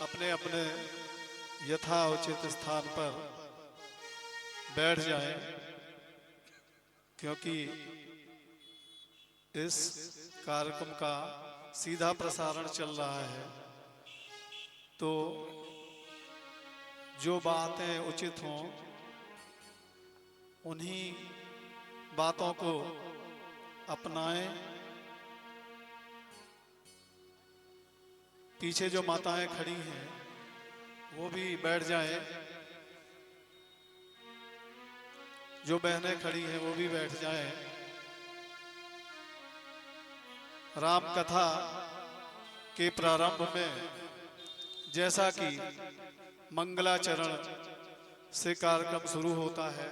अपने अपने यथा उचित स्थान पर बैठ जाएं, क्योंकि इस कार्यक्रम का सीधा प्रसारण चल रहा है। तो जो बातें उचित हों उन्हीं बातों को अपनाएं। पीछे जो माताएं खड़ी हैं वो भी बैठ जाएं, जो बहनें खड़ी हैं वो भी बैठ जाएं। राम कथा के प्रारंभ में जैसा कि मंगलाचरण से कार्यक्रम शुरू होता है,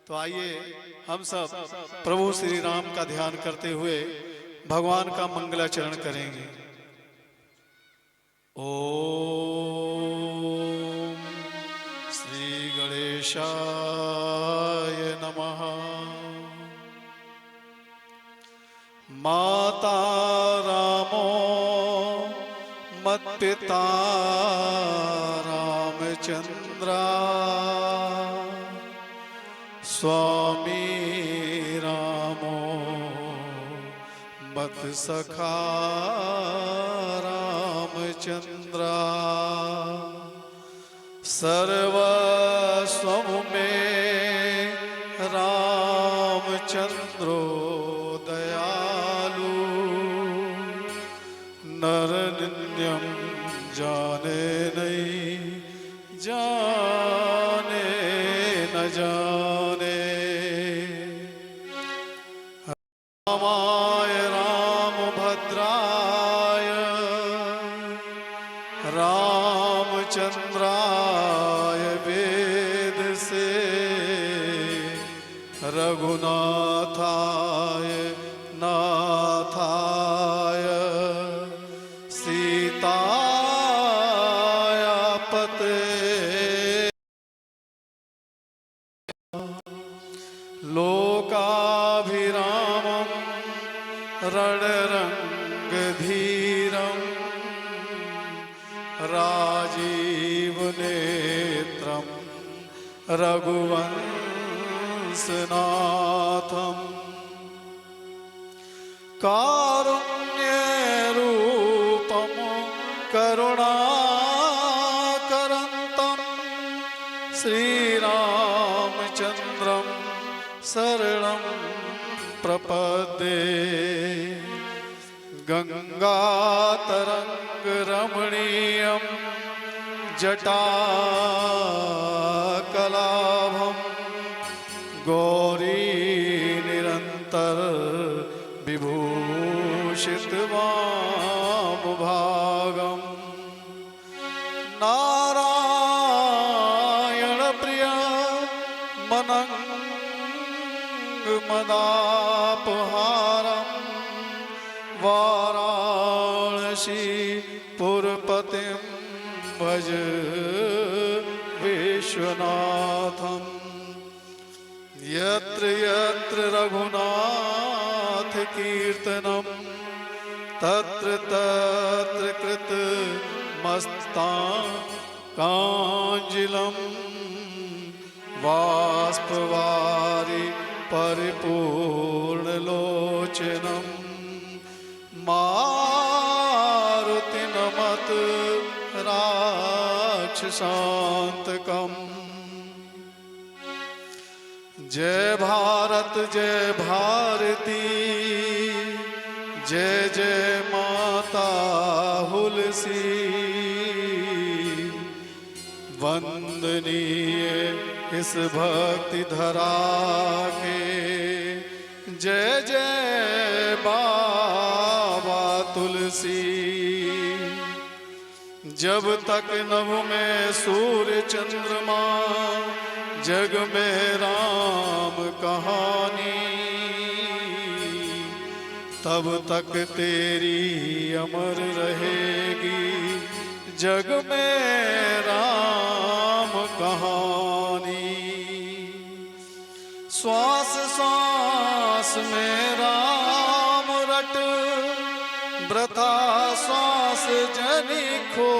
तो आइए हम सब प्रभु श्री राम का ध्यान करते हुए भगवान का मंगलाचरण करेंगे। ओम श्री गणेशाय नमः। माता रामो मत्पिता रामचंद्रा, स्वामी रामो मत सखा रामचंद्रा। सर्वस्व में रामचंद्रो दयालु, नर नित्यम जाने नहीं जाने न जाने। रामाय रामभद्राय रामचंद्राय वेद से, रघुनाथाय नाथाय सीताय पते, लोकाभिरामं रणरंगधीरं, राजीवनेत्रं रघुवंशनाथं, कारुण्यरूपं करुणाकरन्तं श्रीरामचन्द्रं शरणं प्रपद्ये। गंगातरंगरमणीयं जटाकलाभं, गौरी निरंतर विभूषित वामभागं, नारायण प्रिय मनंगमदापहारं, वाराणसी पुरपतिं भज विश्वनाथं। यत्र यत्र रघुनाथ कीर्तनं, तत्र तत्र कृतमस्तकाञ्जलिं, बाष्पवारि परिपूर्णलोचनं, मारुति नमत राक्षसान्तकम्। जय भारत जय भारती, जय जय माता हुलसी, वंदनीय इस भक्ति धरा के, जय जय बाबा तुलसी। जब तक नभ में सूर्य चंद्रमा, जग में राम कहानी, तब तक तेरी अमर रहेगी जग में राम कहानी। श्वास श्वास में राम रट, वृथा श्वास जनि खो,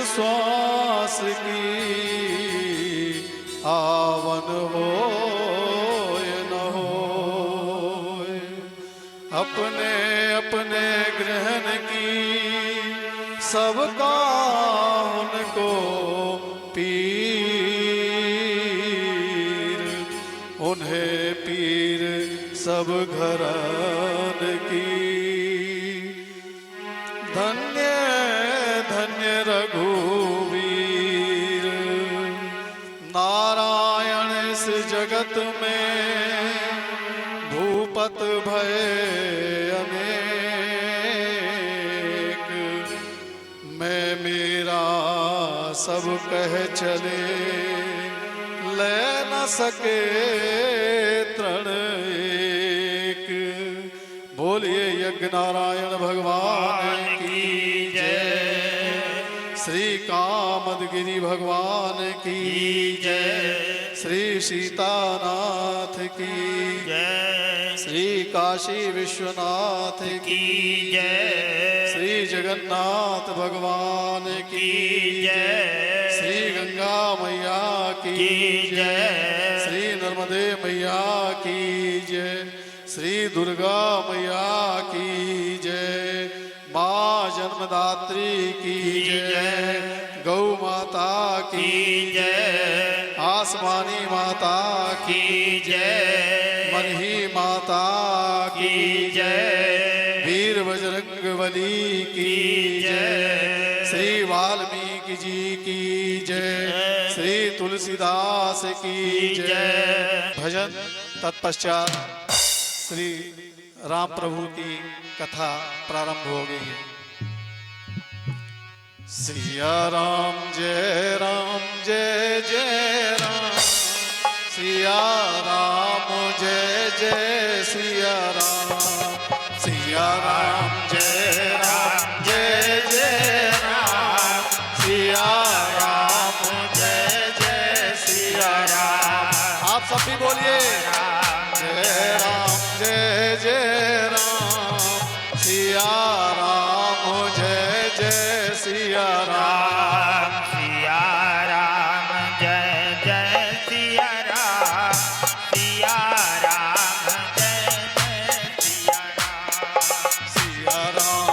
श्वास की आवन हो न हो, अपने अपने ग्रहण की सबका उनको पीर, उन्हें पीर सब घरान की। धन्य धन्य रघुवीर, नारायण इस जगत में भूपत भय अनेक, मैं मेरा सब कह चले ले न सके तृण एक। बोलिए यज्ञ नारायण भगवान की जय, श्री कामदगिरि भगवान की जय, श्री सीतानाथ की जय, श्री काशी विश्वनाथ की जय, श्री जगन्नाथ भगवान की जय, श्री गंगा मैया की जय, श्री नर्मदे मैया की जय, श्री दुर्गा मैया की जय, माँ जन्मदात्री की जय, गौ माता की जय, आसमानी माता की जय, मनही माता की जय, वीर बजरंगबली की जय, श्री वाल्मीकि जी की जय, श्री तुलसीदास की जय। भजन तत्पश्चात श्री राम प्रभु की कथा प्रारंभ हो गई है। सिया राम जय जय राम, सिया राम जय जय सिया राम, सिया राम जय जय राम, सिया राम जय जय सिया राम। आप सब भी बोलिए जय राम सिया राम जय जय सिया राम, सिया राम जय जय सिया राम, सिया राम जय जय सिया राम, सिया राम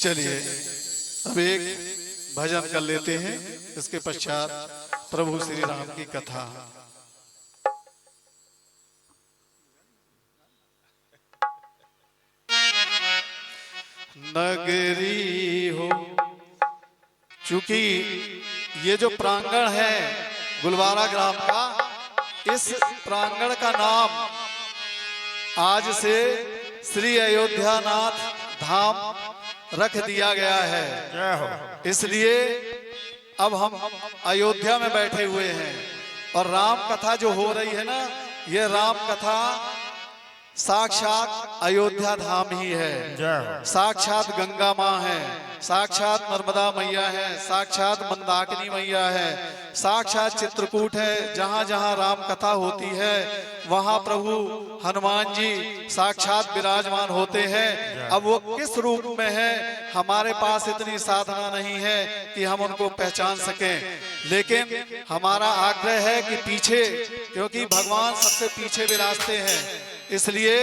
चलिए अब एक भजन कर लेते हैं, इसके पश्चात प्रभु श्री राम की कथा। नगरी हो, चूंकि ये जो प्रांगण है गुलवारा ग्राम का, इस प्रांगण का नाम आज से श्री अयोध्यानाथ धाम रख दिया गया है। जय हो। इसलिए अब हम अयोध्या में बैठे हुए हैं और राम कथा जो हो रही है ना, ये राम कथा साक्षात अयोध्या धाम ही है। जय हो। साक्षात गंगा माँ है, साक्षात नर्मदा मैया है, साक्षात मंदाकिनी मैया है, साक्षात चित्रकूट है। जहाँ जहाँ राम कथा होती है वहाँ प्रभु हनुमान जी साक्षात विराजमान होते हैं। अब वो किस रूप में है, हमारे पास इतनी साधना नहीं है कि हम उनको पहचान सकें, लेकिन हमारा आग्रह है कि पीछे, क्योंकि भगवान सबसे पीछे विराजते हैं, इसलिए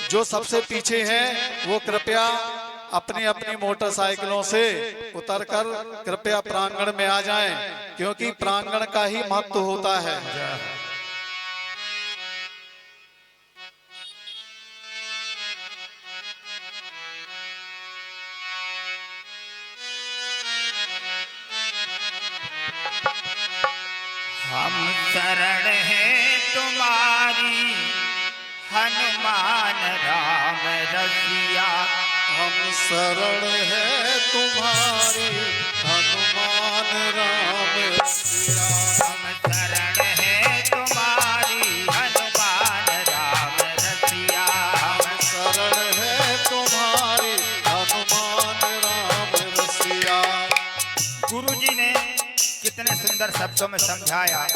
जो सबसे पीछे हैं वो कृपया अपनी अपनी मोटरसाइकिलों से उतरकर कृपया प्रांगण में आ जाएं, क्योंकि प्रांगण का ही महत्व होता है। हम शरण हैं तुम्हारी हनुमान राम रसिया। हम शरण है तुम्हारी हनुमान राम रसिया। हम शरण हैं तुम्हारी हनुमान राम रसिया। हम शरण है तुम्हारी हनुमान राम रसिया। गुरु जी ने कितने सुंदर शब्दों में समझाया,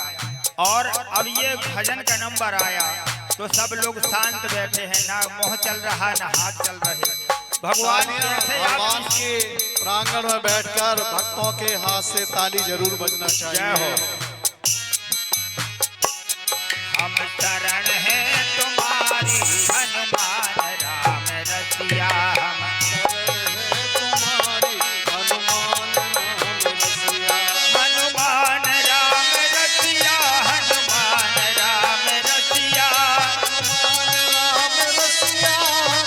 और अब ये भजन का नंबर आया तो सब लोग शांत बैठे हैं, ना मुंह चल रहा ना हाथ चल रहे। भगवान भगवान के प्रांगण में बैठकर भक्तों के हाथ से ताली जरूर बजना चाहिए। जय हो। हम शरण हैं तुम्हारी हनुमान राम रसिया। हम तुम्हारी हनुमान राम रसिया। हनुमान राम रसिया। हनुमान राम रसिया। राम रसिया।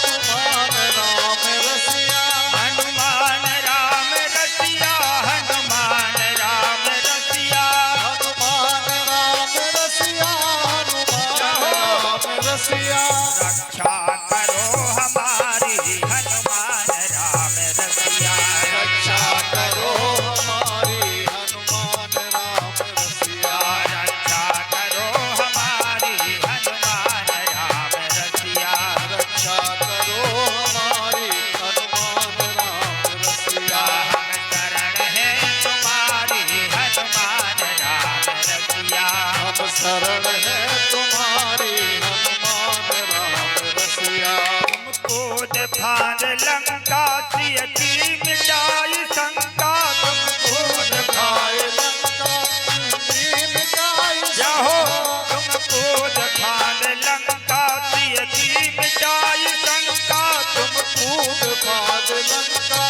हनुमान राम रसिया। हनुमान राम रसिया। हनुमान राम रसिया। हनुमान राम रसिया। हनुमान राम रसिया। रक्षा करो हमारी हनुमान राम रसिया। रक्षा करो हमारी हनुमान राम रसिया। रक्षा करो हमारी हनुमान राम रसिया। रक्षा करो हमारी हनुमान राम रसिया। हम शरण हैं तुम्हारी हनुमान राम रसिया। हम शरण है तुम्हारी हनुमान राम रसिया। तुमको फांद लंका सिय की मिटाई शंका। तुमको खाए लंका मिटाई जाहो। तुमको फांद लंका सिय की मिटाई शंका। कूद पाद लंका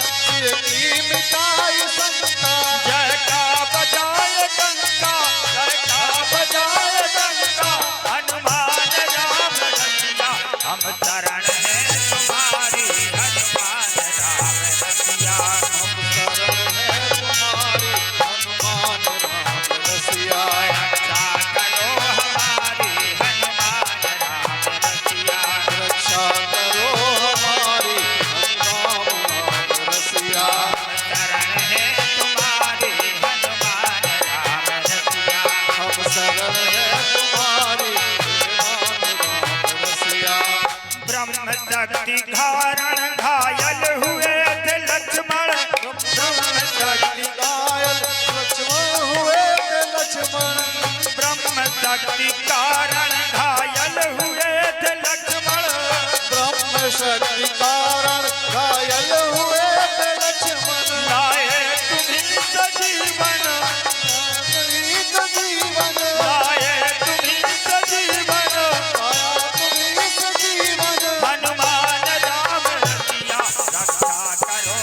की मिटाई शंका। जय का बजाय डंका। जय का बजाय डंका। हनुमान राम रसिया। हम शरण हैं तुम्हारी हनुमान राम रसिया। हम शरण है तुम्हारी हनुमान राम रसिया। रक्षा करो हमारी हनुमान राम रसिया। रक्षा करो हमारी हनुमान राम रसिया। हम शरण हैं तुम्हारी हनुमान राम रसिया। हम शरण है तुम्हारी हनुमान राम रसिया। ब्रह्म शक्ति धारण घायल हुए थे लक्ष्मण। ब्रह्म शक्ति घायल लक्ष्मण हुए थे लक्ष्मण। ब्रह्म शक्ति कारण घायल हुए थे लक्ष्मण। ब्रह्म शक्ति कारण घायल हुए थे लक्ष्मण। लाए तुम्हीं सजीवन। जीवन लाए तुम्हीं सजीवन। जीवन हनुमान राम रसिया। रक्षा करो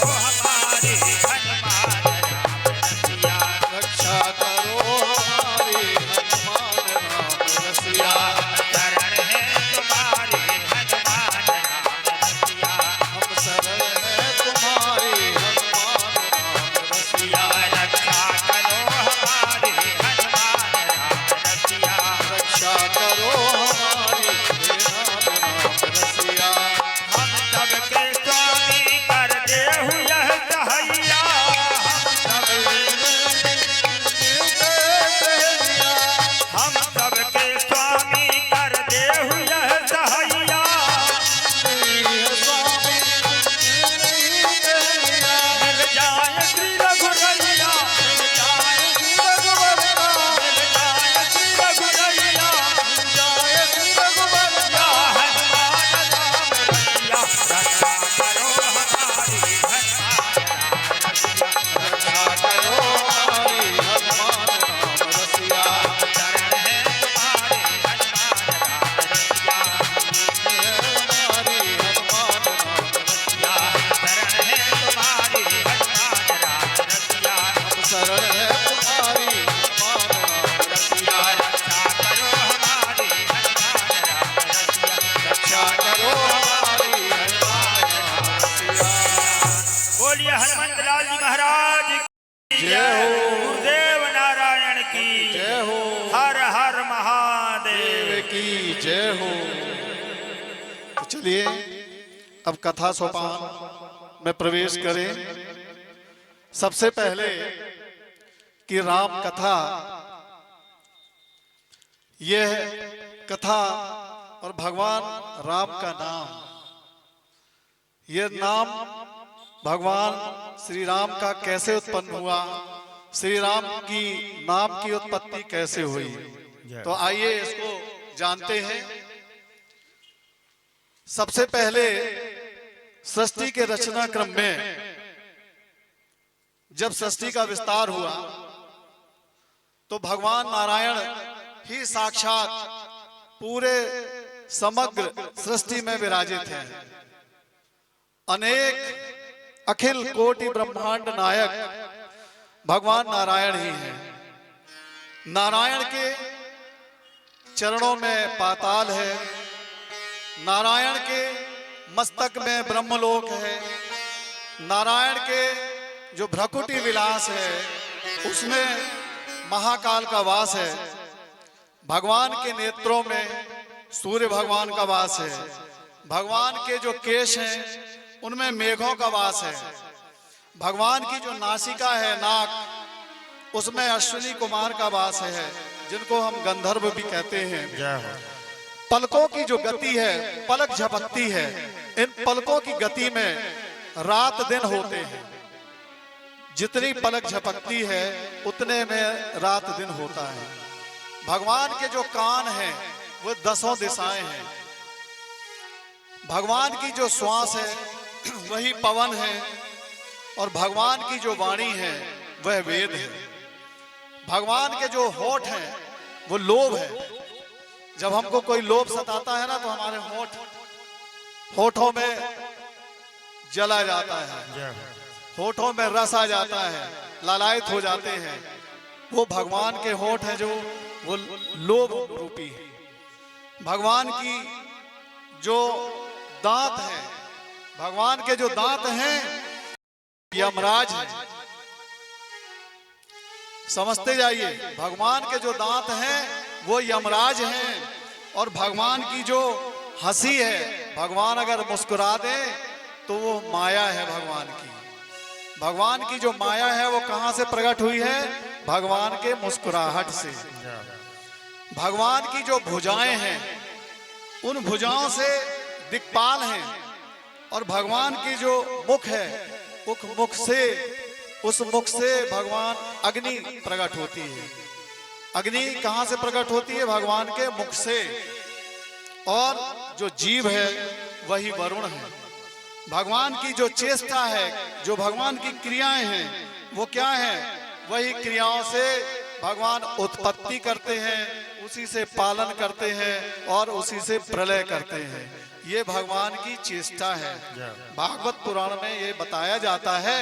की जय हो। हर हर महादेव देव की जय हो। तो चलिए अब कथा सोपान में प्रवेश करें। सबसे पहले कि राम कथा, यह कथा और भगवान राम का नाम, यह नाम भगवान श्री राम का कैसे उत्पन्न हुआ, श्री राम की नाम की उत्पत्ति कैसे हुई, तो आइए इसको जानते हैं। सबसे पहले सृष्टि के रचना क्रम में जब सृष्टि का विस्तार हुआ तो भगवान नारायण ही साक्षात पूरे समग्र सृष्टि में विराजित हैं। अनेक अखिल कोटि ब्रह्मांड नायक भगवान नारायण ही हैं। नारायण के चरणों में पाताल है, नारायण के मस्तक में ब्रह्मलोक है, नारायण के जो भ्रकुटी विलास है उसमें महाकाल का वास है, भगवान के नेत्रों में सूर्य भगवान का वास है, भगवान के जो केश हैं उनमें मेघों का वास है, भगवान की जो नासिका है नाक उसमें अश्विनी कुमार का वास है जिनको हम गंधर्व भी कहते हैं। पलकों की जो गति है, पलक झपकती है, इन पलकों की गति में रात दिन होते हैं। जितनी पलक झपकती है उतने में रात दिन होता है। भगवान के जो कान हैं वो 10 दिशाएं हैं। भगवान की जो श्वास है वही पवन है और भगवान की जो वाणी है वह वेद है। भगवान के जो होठ हैं वो लोभ है। जब हमको कोई लोभ सताता है ना तो हमारे होठों में जला जाता है, होठों में रस आ जाता है, लालायित हो जाते हैं। वो भगवान के होठ हैं जो वो लोभ रूपी है। भगवान की जो दांत है, भगवान के जो दांत हैं यमराज है। समझते जाइए, भगवान के जो दांत हैं वो यमराज हैं। और भगवान की जो हंसी है, भगवान अगर मुस्कुरा दे तो वो माया है भगवान की। भगवान की जो माया है वो कहां से प्रकट हुई है? भगवान के मुस्कुराहट से। भगवान की जो भुजाएं हैं उन भुजाओं से दिक्पाल हैं। और भगवान की जो मुख है उस मुख से भगवान अग्नि प्रकट होती है। अग्नि कहां से प्रकट होती है? भगवान के मुख से। और जो जीव है वही वरुण है। भगवान की जो चेष्टा है, जो भगवान की क्रियाएं हैं वो क्या है? वही क्रियाओं से भगवान उत्पत्ति करते हैं, उसी से पालन करते हैं और उसी से प्रलय करते हैं। ये भगवान की चेष्टा है। भागवत पुराण में ये बताया जाता है,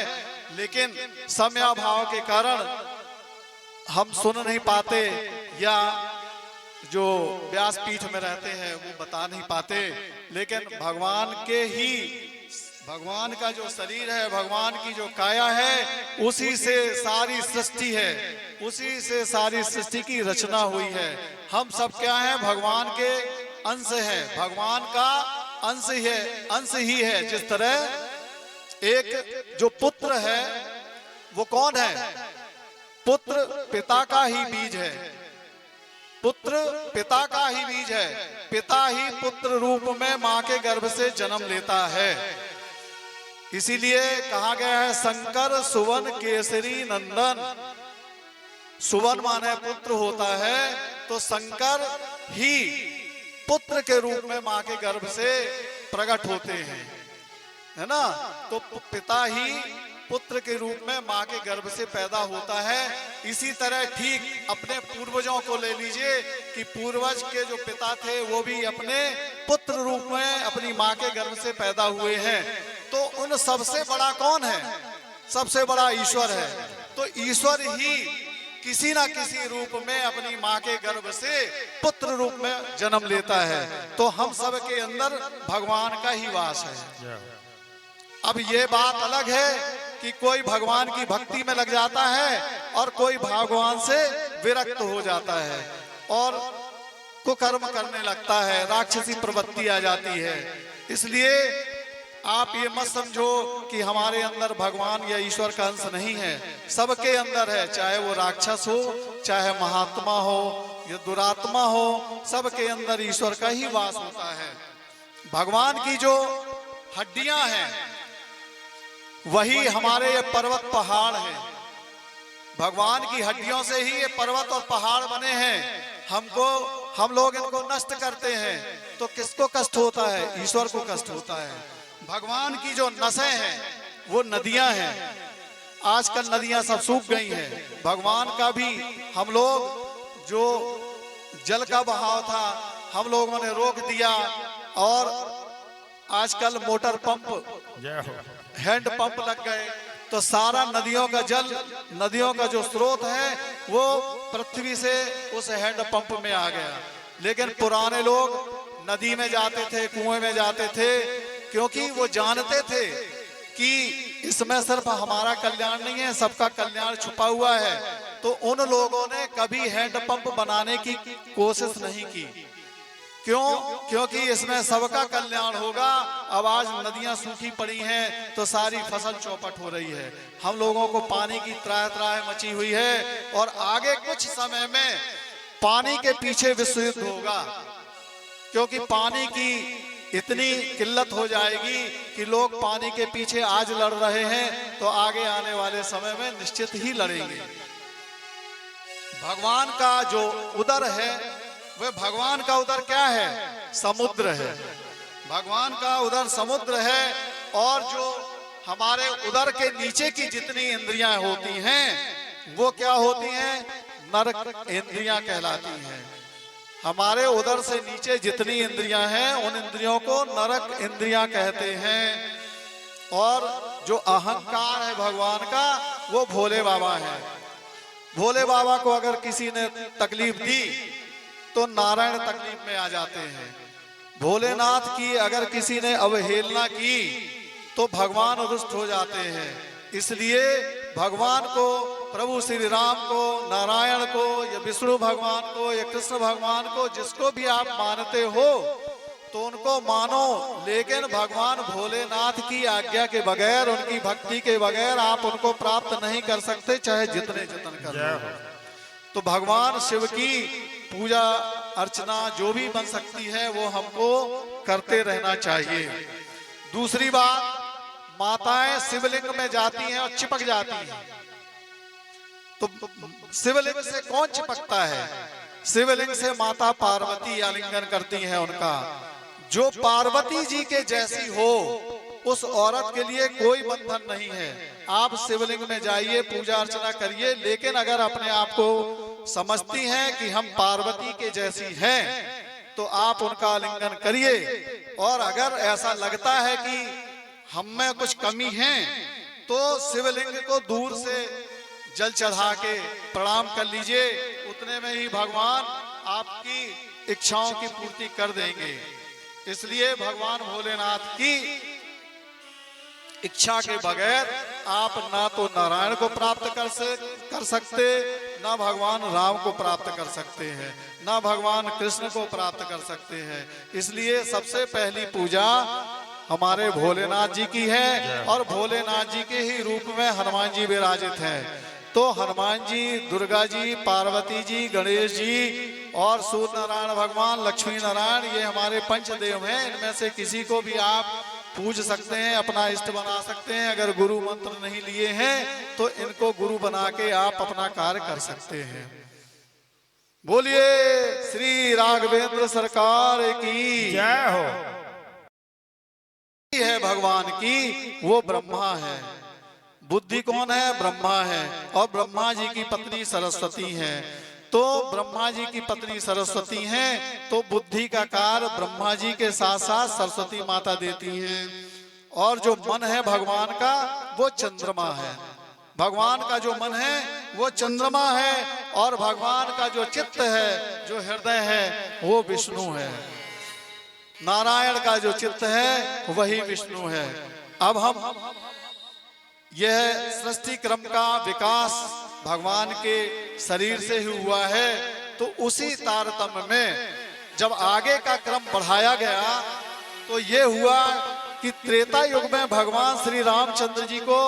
लेकिन समयाभाव के कारण हम सुन नहीं पाते या जो व्यासपीठ में रहते हैं वो बता नहीं पाते। लेकिन भगवान का जो शरीर है, भगवान की जो काया है, उसी से सारी सृष्टि है, उसी से सारी सृष्टि की रचना हुई है। हम सब क्या है? भगवान के अंश है, भगवान का अंश ही है। जिस तरह एक जो पुत्र है वो कौन है? पुत्र पिता का ही बीज है। पुत्र पिता का ही बीज है। पिता ही पुत्र रूप में मां के गर्भ से जन्म लेता है। इसीलिए कहा गया है शंकर सुवन केसरी नंदन। सुवन माने पुत्र होता है, तो शंकर ही पुत्र के रूप में मां के गर्भ से प्रकट होते हैं, है ना। तो पिता ही पुत्र के रूप में मां के गर्भ से पैदा होता है। इसी तरह ठीक अपने पूर्वजों को ले लीजिए कि पूर्वज के जो पिता थे वो भी अपने पुत्र रूप में अपनी मां के गर्भ से पैदा हुए हैं। तो उन सबसे बड़ा कौन है? सबसे बड़ा ईश्वर है। तो ईश्वर ही किसी ना किसी रूप में अपनी मां के गर्भ से पुत्र रूप में जन्म लेता है। तो हम सब के अंदर भगवान का ही वास है। अब ये बात अलग है कि कोई भगवान की भक्ति में लग जाता है और कोई भगवान से विरक्त हो जाता है और कुकर्म करने लगता है, राक्षसी प्रवृत्ति आ जाती है। इसलिए आप ये मत समझो कि हमारे अंदर भगवान या ईश्वर का अंश नहीं है, सबके अंदर है, चाहे वो राक्षस हो, चाहे महात्मा हो या दुरात्मा हो, सबके अंदर ईश्वर का ही वास होता है। भगवान की जो हड्डियां हैं वही हमारे ये पर्वत पहाड़ हैं। भगवान की हड्डियों से ही ये पर्वत और पहाड़ बने हैं। हम लोग इनको नष्ट करते हैं तो किसको कष्ट होता है? ईश्वर को कष्ट होता है। भगवान की जो नसें हैं वो नदियां हैं। आजकल नदियां सब सूख गई हैं। भगवान का भी हम लोग जो जल का बहाव था हम लोगों ने रोक दिया और आजकल मोटर पंप, हैंड पंप लग गए तो सारा नदियों का जल, नदियों का जो स्रोत है वो पृथ्वी से उस हैंड पंप में आ गया। लेकिन पुराने लोग नदी में जाते थे, कुएं में जाते थे, क्योंकि वो जानते थे कि इसमें सिर्फ हमारा कल्याण नहीं है, सबका कल्याण छुपा हुआ है। तो उन लोगों ने कभी हैंड पंप बनाने की कोशिश नहीं की। क्यों? क्योंकि इसमें सबका कल्याण होगा। अब आज नदियां सूखी पड़ी हैं तो सारी फसल चौपट हो रही है। हम लोगों को पानी की त्राह त्राह मची हुई है और आगे कुछ समय में पानी के पीछे विश्व युद्ध होगा, क्योंकि पानी की इतनी किल्लत हो जाएगी कि लोग पानी के पीछे आज लड़ रहे हैं तो आगे आने वाले समय में निश्चित ही लड़ेंगे। भगवान का जो उदर है वह, भगवान का उदर क्या है? समुद्र है। भगवान का उदर समुद्र है और जो हमारे उदर के नीचे की जितनी इंद्रियां होती हैं वो क्या होती हैं? नरक इंद्रियां कहलाती हैं। हमारे उदर से नीचे जितनी इंद्रियां हैं उन इंद्रियों को नरक इंद्रियां कहते हैं। और जो अहंकार है भगवान का वो भोले बाबा है। भोले बाबा को अगर किसी ने तकलीफ दी तो नारायण तकलीफ में आ जाते हैं। भोलेनाथ की अगर किसी ने अवहेलना की तो भगवान रुष्ट हो जाते हैं। इसलिए भगवान को, प्रभु श्री राम को, नारायण को या विष्णु भगवान को या कृष्ण भगवान को, जिसको भी आप मानते हो तो उनको मानो, लेकिन भगवान भोलेनाथ की आज्ञा के बगैर, उनकी भक्ति के बगैर आप उनको प्राप्त नहीं कर सकते, चाहे जितने जतन कर लो। तो भगवान शिव की पूजा अर्चना जो भी बन सकती है वो हमको करते रहना चाहिए। दूसरी बात, माताएं शिवलिंग में जाती हैं और चिपक जाती हैं। तो शिवलिंग से कौन चिपकता है? शिवलिंग से माता पार्वती आलिंगन करती हैं उनका। जो पार्वती जी के जैसी हो उस औरत के लिए कोई बंधन नहीं है। आप शिवलिंग में जाइए, पूजा अर्चना करिए, लेकिन अगर अपने आप को समझती हैं कि हम पार्वती के जैसी हैं तो आप उनका आलिंगन करिए। और अगर ऐसा लगता है कि हम में कुछ कमी है तो शिवलिंग को दूर से जल चढ़ा के प्रणाम कर लीजिए। उतने में ही भगवान आपकी इच्छाओं की पूर्ति कर देंगे। इसलिए भगवान भोलेनाथ की इच्छा के बगैर आप ना तो नारायण को प्राप्त कर सकते, ना भगवान राम को प्राप्त कर सकते हैं, ना भगवान कृष्ण को प्राप्त कर सकते हैं। इसलिए सबसे पहली पूजा हमारे भोलेनाथ जी की है और भोलेनाथ जी के ही रूप में हनुमान जी विराजित हैं। तो हनुमान जी, दुर्गा जी, पार्वती जी, गणेश जी और सूर्य नारायण भगवान, लक्ष्मी नारायण, ये हमारे पंचदेव हैं। इनमें से किसी को भी आप पूज सकते हैं, अपना इष्ट बना सकते हैं। अगर गुरु मंत्र नहीं लिए हैं तो इनको गुरु बना के आप अपना कार्य कर सकते हैं। बोलिए श्री राघवेंद्र सरकार की जय हो। है भगवान की, वो ब्रह्मा है। बुद्धि कौन है? ब्रह्मा है। और ब्रह्मा जी की पत्नी सरस्वती है। तो ब्रह्मा जी की पत्नी सरस्वती हैं तो बुद्धि का कार्य ब्रह्मा जी के साथ साथ सरस्वती माता देती हैं। और जो मन है भगवान का वो चंद्रमा है। भगवान का जो मन है वो चंद्रमा है और भगवान का जो चित्त है, जो हृदय है, वो विष्णु है। नारायण का जो चित्त है वही विष्णु है। अब हम यह सृष्टि क्रम का विकास भगवान के शरीर से ही हुआ है। तो उसी तारतम्य में जब आगे का क्रम बढ़ाया गया तो ये हुआ कि त्रेता युग में भगवान श्री रामचंद्र जी को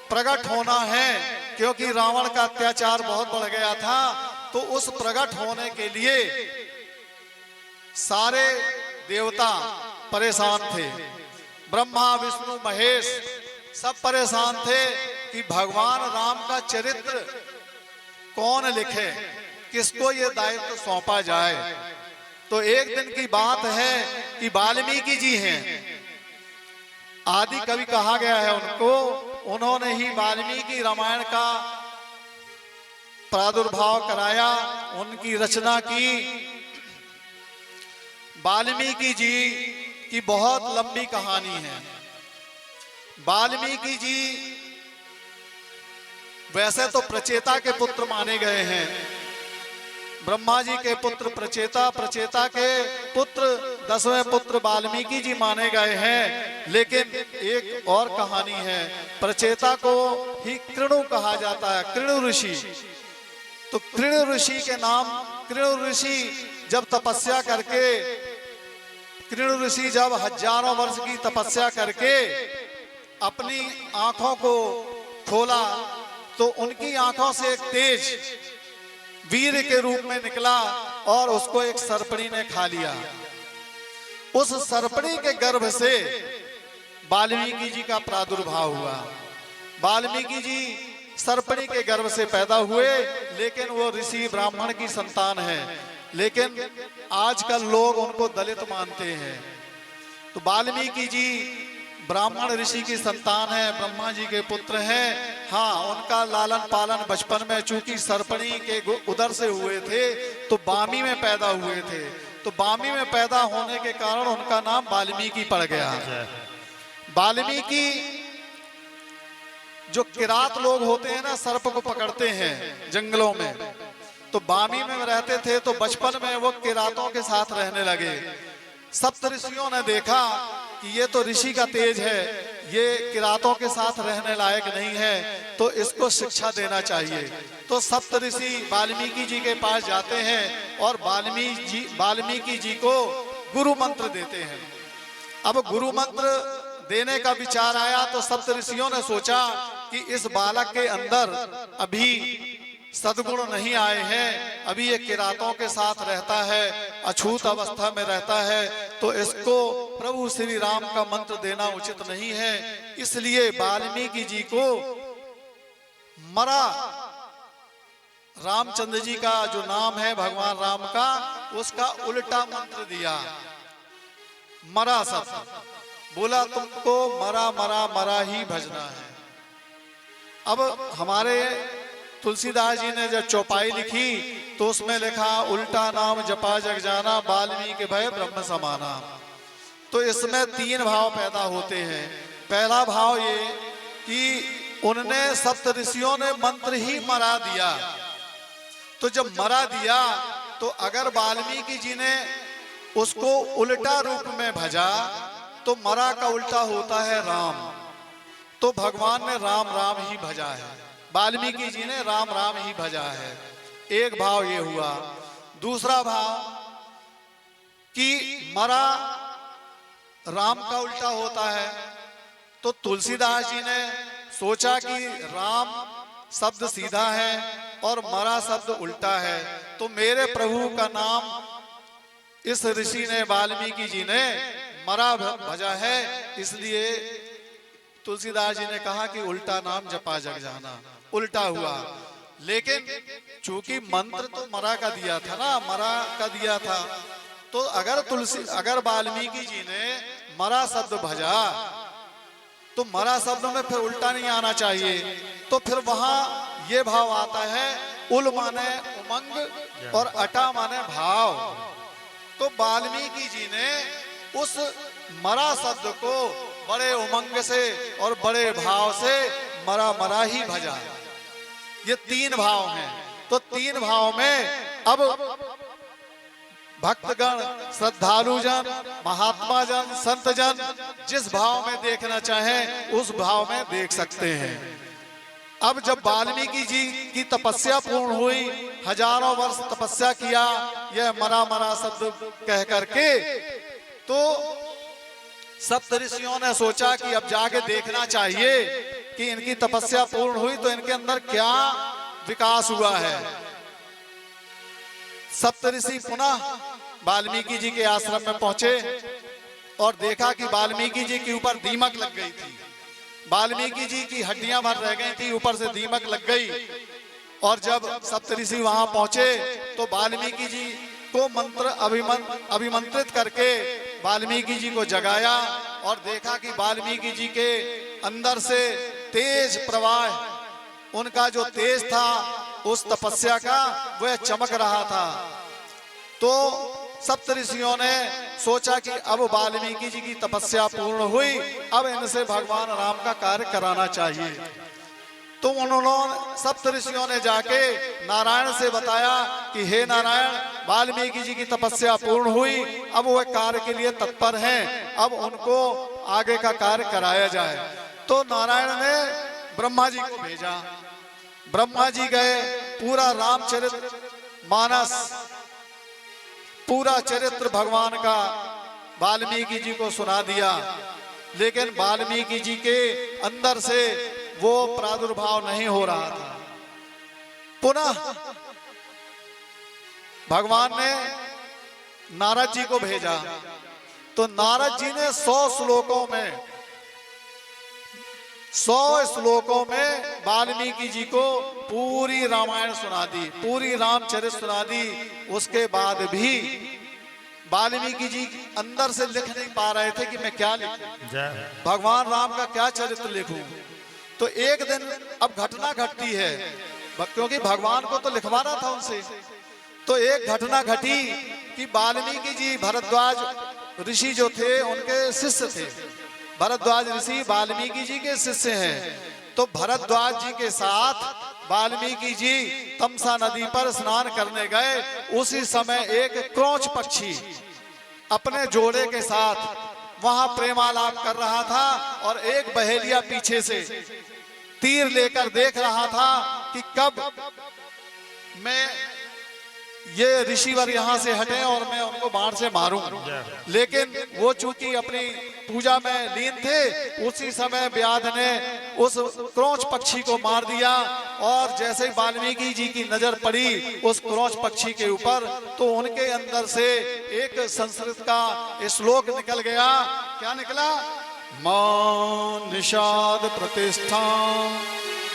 प्रकट होना है, क्योंकि रावण का अत्याचार बहुत बढ़ गया था। तो उस प्रकट होने के लिए सारे देवता परेशान थे, ब्रह्मा विष्णु महेश सब परेशान थे कि भगवान राम का चरित्र कौन लिखे, किसको ये दायित्व सौंपा जाए। तो एक दिन की बात है कि वाल्मीकि जी हैं, आदि कवि कहा गया है उनको, उन्होंने ही वाल्मीकि रामायण का प्रादुर्भाव कराया, उनकी रचना की। वाल्मीकि जी की बहुत लंबी कहानी है। वाल्मीकि जी वैसे तो प्रचेता के पुत्र माने गए हैं, ब्रह्मा जी के पुत्र प्रचेता, प्रचेता के पुत्र 10वें पुत्र वाल्मीकि जी माने गए हैं। लेकिन एक और कहानी है, प्रचेता को ही कृणु कहा जाता है, कृणु ऋषि। तो कृणु ऋषि के नाम, कृणु ऋषि जब तपस्या करके, कृणु ऋषि जब हजारों वर्ष की तपस्या करके अपनी आंखों को खोला तो उनकी आंखों से एक तेज वीर के रूप में निकला और उसको एक सर्पणी ने खा लिया। उस सर्पणी के गर्भ से वाल्मीकि जी का प्रादुर्भाव हुआ। वाल्मीकि जी सर्पणी के गर्भ से पैदा हुए, लेकिन वो ऋषि ब्राह्मण की संतान है। लेकिन आजकल लोग उनको दलित मानते हैं। तो वाल्मीकि जी ब्राह्मण ऋषि की संतान है, ब्रह्मा जी के पुत्र हैं। हाँ, उनका लालन पालन बचपन में, चूंकि सर्पणी के उदर से हुए थे तो बामी में पैदा हुए थे। तो बामी में पैदा होने के कारण उनका नाम वाल्मीकि पड़ गया। वाल्मीकि, जो किरात लोग होते हैं ना, सर्प को पकड़ते हैं जंगलों में, तो बामी में रहते थे। तो बचपन में वो किरातों के साथ रहने लगे। सप्त ऋषियों ने देखा कि ये तो ऋषि का तेज है, ये किरातों के साथ रहने लायक नहीं है, तो इसको शिक्षा देना चाहिए। तो सप्त ऋषि वाल्मीकि जी के पास जाते हैं और वाल्मीकि जी को गुरु मंत्र देते हैं। अब गुरु मंत्र देने का विचार आया तो सप्त ऋषियों ने सोचा कि इस बालक के अंदर अभी सद्गुण नहीं आए हैं, अभी ये किरातों के साथ रहता है, अछूत अवस्था में रहता है, तो इसको प्रभु श्री राम का मंत्र देना उचित नहीं है। इसलिए वाल्मीकि जी को मरा रामचंद्र जी का जो नाम है भगवान राम का, उसका उल्टा मंत्र दिया, मरा सब। बोला तुमको मरा मरा मरा ही भजना है। अब हमारे तुलसीदास जी ने जब चौपाई लिखी तो उसमें लिखा उल्टा नाम जपा जग जाना, वाल्मीकि भय ब्रह्म समाना। तो इसमें 3 भाव पैदा होते हैं। पहला भाव ये कि उनने सप्त ऋषियों ने मंत्र ही मरा दिया। तो जब मरा दिया तो अगर वाल्मीकि जी ने उसको उल्टा रूप में भजा तो मरा का उल्टा होता है राम। तो भगवान ने राम राम ही भजा है, वाल्मीकि जी ने राम राम ही भजा है। एक भाव ये हुआ। दूसरा भाव कि मरा राम का उल्टा होता है। तो तुलसीदास जी ने सोचा कि राम शब्द सीधा है और मरा शब्द उल्टा है, तो मेरे प्रभु का नाम इस ऋषि ने, वाल्मीकि जी ने मरा भजा है, इसलिए तुलसीदास जी ने कहा कि उल्टा नाम जपा जग जाना। उल्टा हुआ। लेकिन चूंकि मंत्र तो मरा का दिया था ना, मरा का दिया था, तो अगर वाल्मीकि जी ने मरा शब्द भजा तो मरा शब्द में फिर उल्टा नहीं आना चाहिए। तो फिर वहां ये भाव आता है, उल माने उमंग और अटा माने भाव। तो वाल्मीकि जी ने उस मरा शब्द को बड़े उमंग से और बड़े भाव से मरा मरा ही भजा। ये 3 भाव हैं। तो 3 भाव में अब भक्तगण, श्रद्धालु जन, महात्मा जन, संत जन जिस भाव में देखना चाहें उस भाव में देख सकते हैं। अब जब वाल्मीकि जी की तपस्या पूर्ण हुई, हजारों वर्ष तपस्या किया, यह मरा मरा शब्द कह करके, तो सप्त ऋषियों ने सोचा कि अब जाके देखना चाहिए कि इनकी तपस्या पूर्ण हुई तो इनके अंदर क्या विकास हुआ है। सप्त ऋषि पुनः वाल्मीकि जी के आश्रम में पहुंचे और देखा कि वाल्मीकि जी के ऊपर दीमक लग गई थी, वाल्मीकि जी की हड्डियां भर रह गई थी, ऊपर से दीमक लग गई। और जब सप्तऋषि वहां पहुंचे तो वाल्मीकि जी को मंत्र अभिमंत्रित करके वाल्मीकि जी को जगाया और देखा कि वाल्मीकि जी के अंदर से तेज प्रवाह, उनका जो तेज था उस तपस्या का, वह चमक रहा था। तो सप्तऋषियों ने सोचा कि अब वाल्मीकि जी की तपस्या पूर्ण हुई, अब इनसे भगवान राम का कार्य कराना चाहिए। तो उन्होंने सप्तऋषियों ने जाके नारायण से बताया कि हे नारायण, वाल्मीकि जी की तपस्या पूर्ण हुई, अब वह कार्य के लिए तत्पर हैं, अब उनको आगे का कार्य कराया जाए। तो नारायण ने ब्रह्मा जी को भेजा। ब्रह्मा जी गए, पूरा रामचरित मानस, पूरा चरित्र भगवान का वाल्मीकि जी को सुना दिया, लेकिन वाल्मीकि जी के अंदर से वो प्रादुर्भाव नहीं हो रहा था। पुनः भगवान ने नारद जी को भेजा, तो नारद जी ने 100 श्लोकों में वाल्मीकि जी को पूरी रामायण सुना दी, पूरी रामचरित सुना दी। उसके बाद भी वाल्मीकि जी अंदर से लिख नहीं पा रहे थे कि मैं क्या लिखूं, भगवान राम का क्या चरित्र लिखूं। तो एक दिन अब घटना घटती है, क्योंकि भगवान को तो लिखवाना था उनसे। तो एक घटना घटी कि वाल्मीकि जी भरद्वाज ऋषि जो थे उनके शिष्य थे। भरद्वाज ऋषि वाल्मीकि जी के शिष्य हैं। तो भरद्वाज जी के साथ वाल्मीकि जी तमसा नदी पर स्नान करने गए। उसी समय एक क्रोच पक्षी अपने जोड़े के साथ वहां प्रेमालाप कर रहा था और एक बहेलिया पीछे से तीर लेकर देख रहा था कि कब मैं ये ऋषिवर यहाँ से हटे और मैं उनको बाण से मारूं। लेकिन वो चूंकि अपनी पूजा में लीन थे, उसी समय व्याध ने उस क्रोच पक्षी को मार दिया। और जैसे वाल्मीकि जी की नजर पड़ी उस क्रोच पक्षी के ऊपर, तो उनके अंदर से एक संस्कृत का श्लोक निकल गया। क्या निकला? मां निषाद प्रतिष्ठा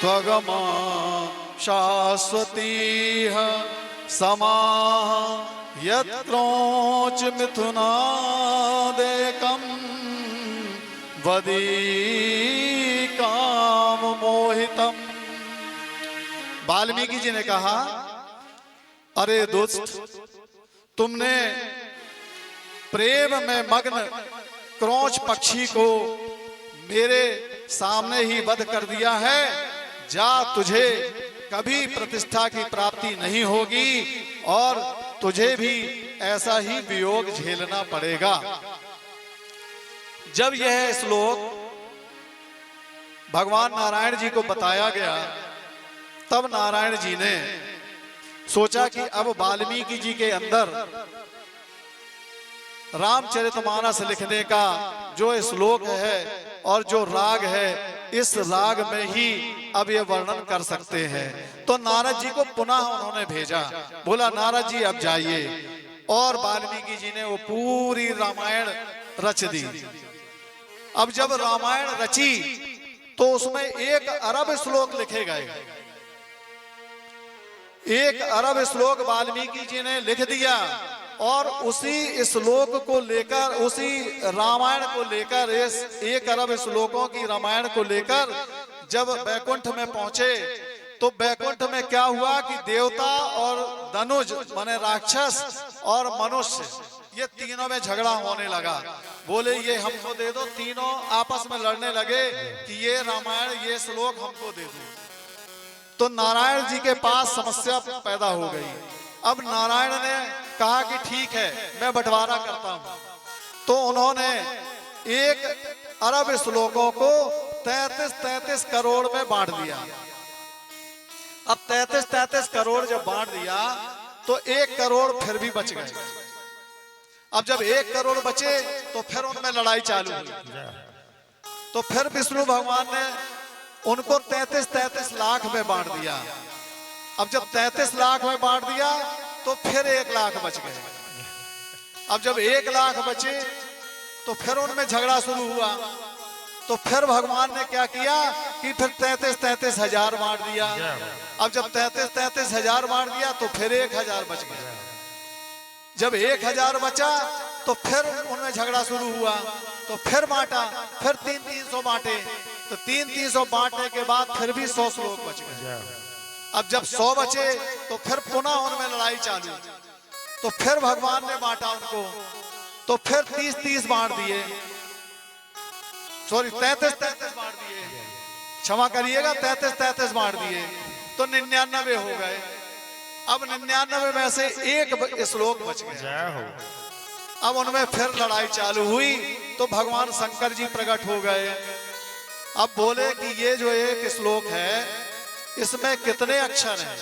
त्वगमा शाश्वती समाह यत्रोच मिथुनादेकं वदी काम मोहितम। वाल्मीकि जी ने कहा, अरे दुष्ट, तुमने प्रेम में मग्न क्रोच पक्षी को मेरे सामने ही वध कर दिया है। जा, तुझे कभी प्रतिष्ठा की प्राप्ति नहीं होगी और तुझे भी ऐसा ही वियोग झेलना पड़ेगा। जब यह श्लोक भगवान नारायण जी को बताया गया, तब नारायण जी ने सोचा कि अब वाल्मीकि जी के अंदर रामचरितमानस लिखने का जो श्लोक है और जो राग है, इस राग में ही अब ये वर्णन कर सकते हैं। तो नारद जी को पुनः उन्होंने भेजा, बोला नारद जी अब जाइए। और वाल्मीकि जी ने वो पूरी रामायण रच दी। अब जब रामायण रची तो उसमें 1 अरब श्लोक लिखे गए। 1 अरब श्लोक वाल्मीकि जी ने लिख दिया। और उसी श्लोक को लेकर, उसी रामायण को लेकर, इस 1 अरब श्लोकों की रामायण को लेकर जब बैकुंठ में पहुंचे, तो बैकुंठ में क्या हुआ कि देवता और धनुज माने राक्षस और मनुष्य, ये तीनों में झगड़ा होने लगा। बोले ये हमको दे दो, तीनों आपस में लड़ने लगे कि ये रामायण, ये श्लोक हमको दे दो। तो नारायण जी के पास समस्या पैदा हो गई। अब नारायण ने कहा कि ठीक है, मैं बंटवारा करता हूं। तो उन्होंने एक अरब श्लोकों को 33 करोड़ में बांट दिया। अब 33 करोड़ जब बांट दिया तो 1 करोड़ फिर भी बच गए। अब जब 1 करोड़ बचे तो फिर उनमें लड़ाई चालू हुई। तो फिर विष्णु भगवान ने उनको 33 लाख में बांट दिया। अब जब 33 लाख में बांट दिया तो फिर 1 लाख बच गए। अब जब 1 लाख बचे तो फिर उनमें झगड़ा शुरू हुआ। तो फिर भगवान ने क्या किया कि फिर 33 हजार बांट दिया। अब जब 33 हजार बांट दिया तो फिर 1000 बच गया। जब 1000 बचा तो फिर उनमें झगड़ा शुरू हुआ। तो फिर बांटा, फिर 300 बांटे। तो 300 बांटने के बाद फिर भी 100 श्लोक बच गए। अब जब 100 बचे तो फिर पुनः उनमें लड़ाई चालू। तो फिर भगवान ने बांटा उनको। तो फिर 30 बांट दिए, सॉरी 33 बांट दिए, क्षमा करिएगा, 33 बांट दिए तो 99 हो गए। अब 99 में से 1 श्लोक बच गया। अब उनमें फिर लड़ाई चालू हुई। तो भगवान शंकर जी प्रकट हो गए। अब बोले कि ये जो 1 श्लोक है इसमें कितने अक्षर हैं?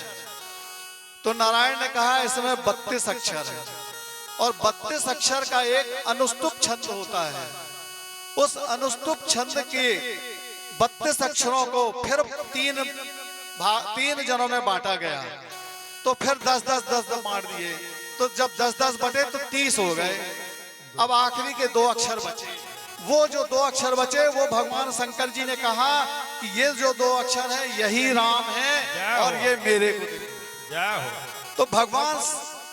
तो नारायण ने कहा इसमें 32 अक्षर है। और 32 अक्षर का एक अनुष्टुप छंद होता है। उस अनुष्टुप छंद के 32 अक्षरों को फिर 3 जनों में बांटा गया। तो फिर 10 बांट दिए। तो जब 10 बटे तो 30 हो गए। अब आखिरी के 2 अक्षर बचे। वो जो 2 अक्षर बचे वो भगवान शंकर जी ने कहा कि ये जो 2 अक्षर है यही राम है और ये मेरे को दे। तो भगवान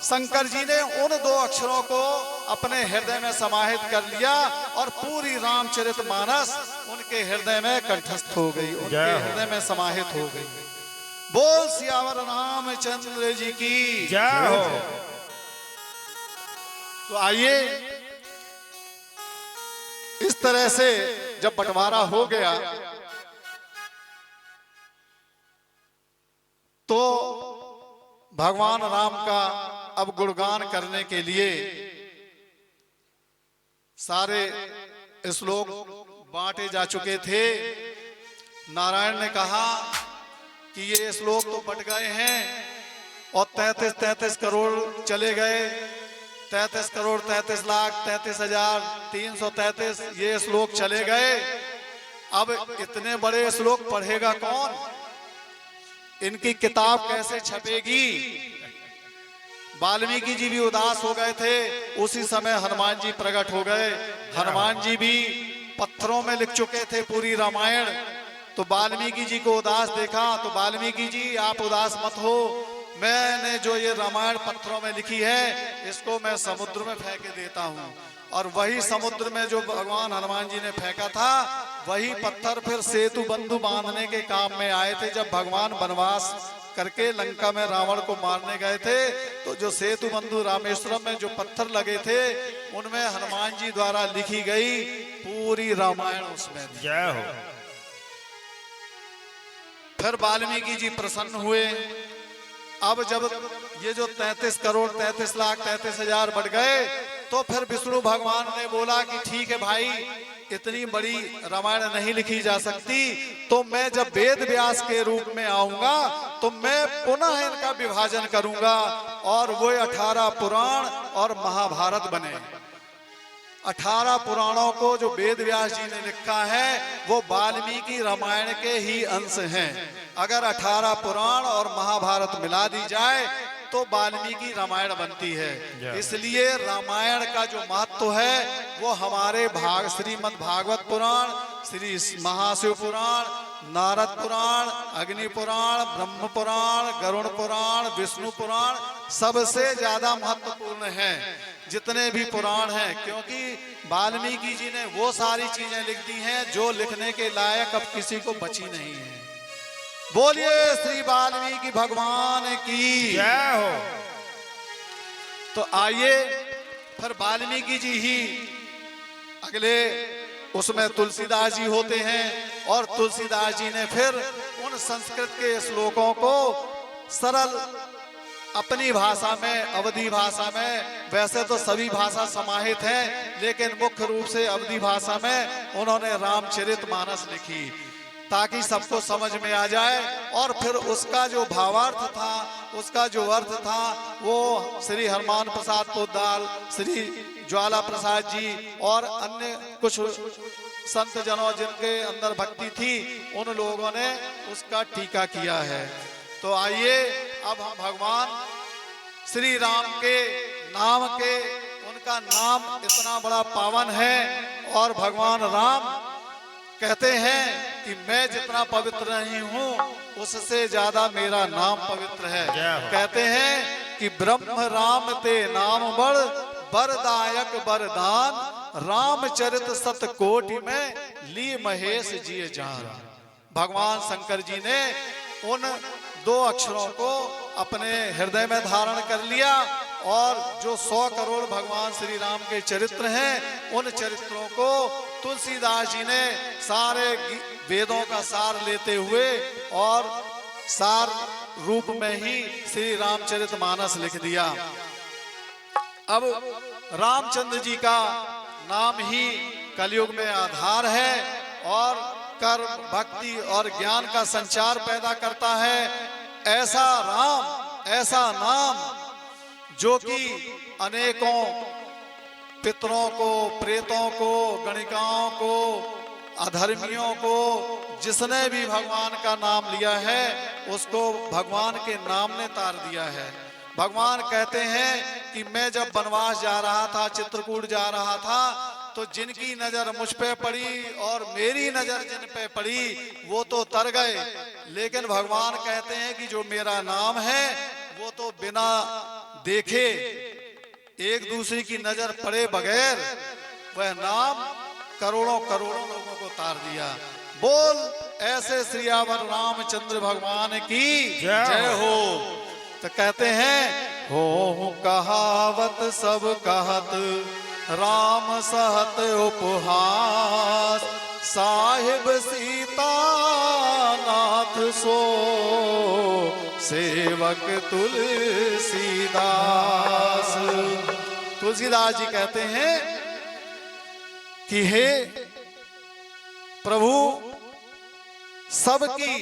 शंकर जी ने उन 2 अक्षरों को अपने हृदय में समाहित कर लिया और पूरी रामचरितमानस उनके हृदय में कंठस्थ हो गई, उनके हृदय में समाहित हो गई। बोल सियावर रामचंद्र जी की जय हो। तो आइए, इस तरह से जब बंटवारा हो गया तो भगवान राम का अब गुणगान करने के लिए सारे श्लोक बांटे जा चुके थे। नारायण ने कहा कि ये श्लोक तो बट गए हैं और 33 करोड़ चले गए। 33 करोड़ 33 लाख 33,333 ये श्लोक चले गए। अब इतने बड़े श्लोक पढ़ेगा कौन? इनकी किताब कैसे छपेगी? वाल्मीकि जी भी उदास हो गए थे। उसी समय हनुमान जी प्रकट हो गए। हनुमान जी भी पत्थरों में लिख चुके थे पूरी रामायण। तो वाल्मीकि जी को उदास देखा तो वाल्मीकि जी आप उदास मत हो, मैंने जो ये रामायण पत्थरों में लिखी है इसको मैं समुद्र में फेंक देता हूँ। और वही समुद्र में जो भगवान हनुमान जी ने फेंका था वही पत्थर फिर सेतु बंधु बांधने के काम में आए थे। जब भगवान वनवास करके लंका में रावण को मारने गए थे तो जो सेतु बंधु रामेश्वरम में जो पत्थर लगे थे उनमें हनुमान जी द्वारा लिखी गई पूरी रामायण उसमें। जय हो। फिर वाल्मीकि जी प्रसन्न हुए। अब जब ये जो 33 करोड़ 33 लाख 33,000 बढ़ गए तो फिर विष्णु भगवान ने बोला कि ठीक है भाई, इतनी बड़ी रामायण नहीं लिखी जा सकती, तो मैं जब वेद व्यास के रूप में आऊंगा तो मैं पुनः इनका विभाजन करूंगा और वो 18 पुराण और महाभारत बने। 18 पुराणों को जो वेद व्यास जी ने लिखा है वो वाल्मीकि रामायण के ही अंश हैं। अगर 18 पुराण और महाभारत मिला दी जाए तो वाल्मीकि रामायण बनती है। इसलिए रामायण का जो महत्व है वो हमारे श्रीमद् भागवत पुराण, श्री महाशिव पुराण, नारद पुराण, अग्नि पुराण, ब्रह्म पुराण, गरुड़ पुराण, विष्णु पुराण सबसे ज्यादा महत्वपूर्ण है जितने भी पुराण हैं, क्योंकि वाल्मीकि जी ने वो सारी चीजें लिख दी हैं जो लिखने के लायक अब किसी को बची नहीं है। बोलिए श्री वाल्मीकि भगवान की जय हो। तो आइए फिर वाल्मीकि जी ही अगले उसमें तुलसीदास जी होते हैं और तुलसीदास जी ने फिर उन संस्कृत के श्लोकों को सरल अपनी भाषा में, अवधी भाषा में, वैसे तो सभी भाषा समाहित है, लेकिन मुख्य रूप से अवधी भाषा में उन्होंने रामचरितमानस लिखी ताकि सबको समझ में आ जाए। और फिर उसका जो भावार्थ था, उसका जो अर्थ था, वो श्री हरमान प्रसाद पोद्दार, श्री ज्वाला प्रसाद जी और अन्य कुछ संत जनों जिनके अंदर भक्ति थी, उन लोगों ने उसका टीका किया है। तो आइए अब हम भगवान श्री राम के नाम के, उनका नाम इतना बड़ा पावन है और भगवान राम कहते हैं कि मैं जितना पवित्र नहीं हूँ उससे ज्यादा मेरा नाम पवित्र है। कहते हैं कि ब्रह्म राम ते नाम बड़ बरदायक बरदान, रामचरित सतकोटि में ली महेश जी जान। भगवान शंकर जी ने उन दो अक्षरों को अपने हृदय में धारण कर लिया और जो 100 करोड़ भगवान श्री राम के चरित्र हैं, उन चरित्रों को तुलसीदास जी ने सारे वेदों का सार लेते हुए और सार रूप में ही श्री रामचरितमानस लिख दिया। अब रामचंद्र जी का नाम ही कलयुग में आधार है और कर्म, भक्ति और ज्ञान का संचार पैदा करता है। ऐसा राम, ऐसा नाम जो कि अनेकों पितरों को, प्रेतों को, गणिकाओं को, अधर्मियों को, जिसने भी भगवान का नाम लिया है उसको भगवान के नाम ने तार दिया है। भगवान कहते हैं कि मैं जब वनवास जा रहा था, चित्रकूट जा रहा था, तो जिनकी नजर मुझ पे पड़ी और मेरी नजर जिन पे पड़ी वो तो तर गए, लेकिन भगवान कहते हैं कि जो मेरा नाम है वो तो बिना देखे, एक दूसरे की नजर पड़े बगैर वह नाम करोड़ों करोड़ों लोगों को तार दिया। बोल ऐसे श्रीयावर रामचंद्र भगवान की जय हो। तो कहते हैं हो कहावत सब कहत, राम सहत उपहास, साहिब सीता नाथ सो सेवक तुलसीदास। तुलसीदास जी कहते हैं कि हे प्रभु, सबकी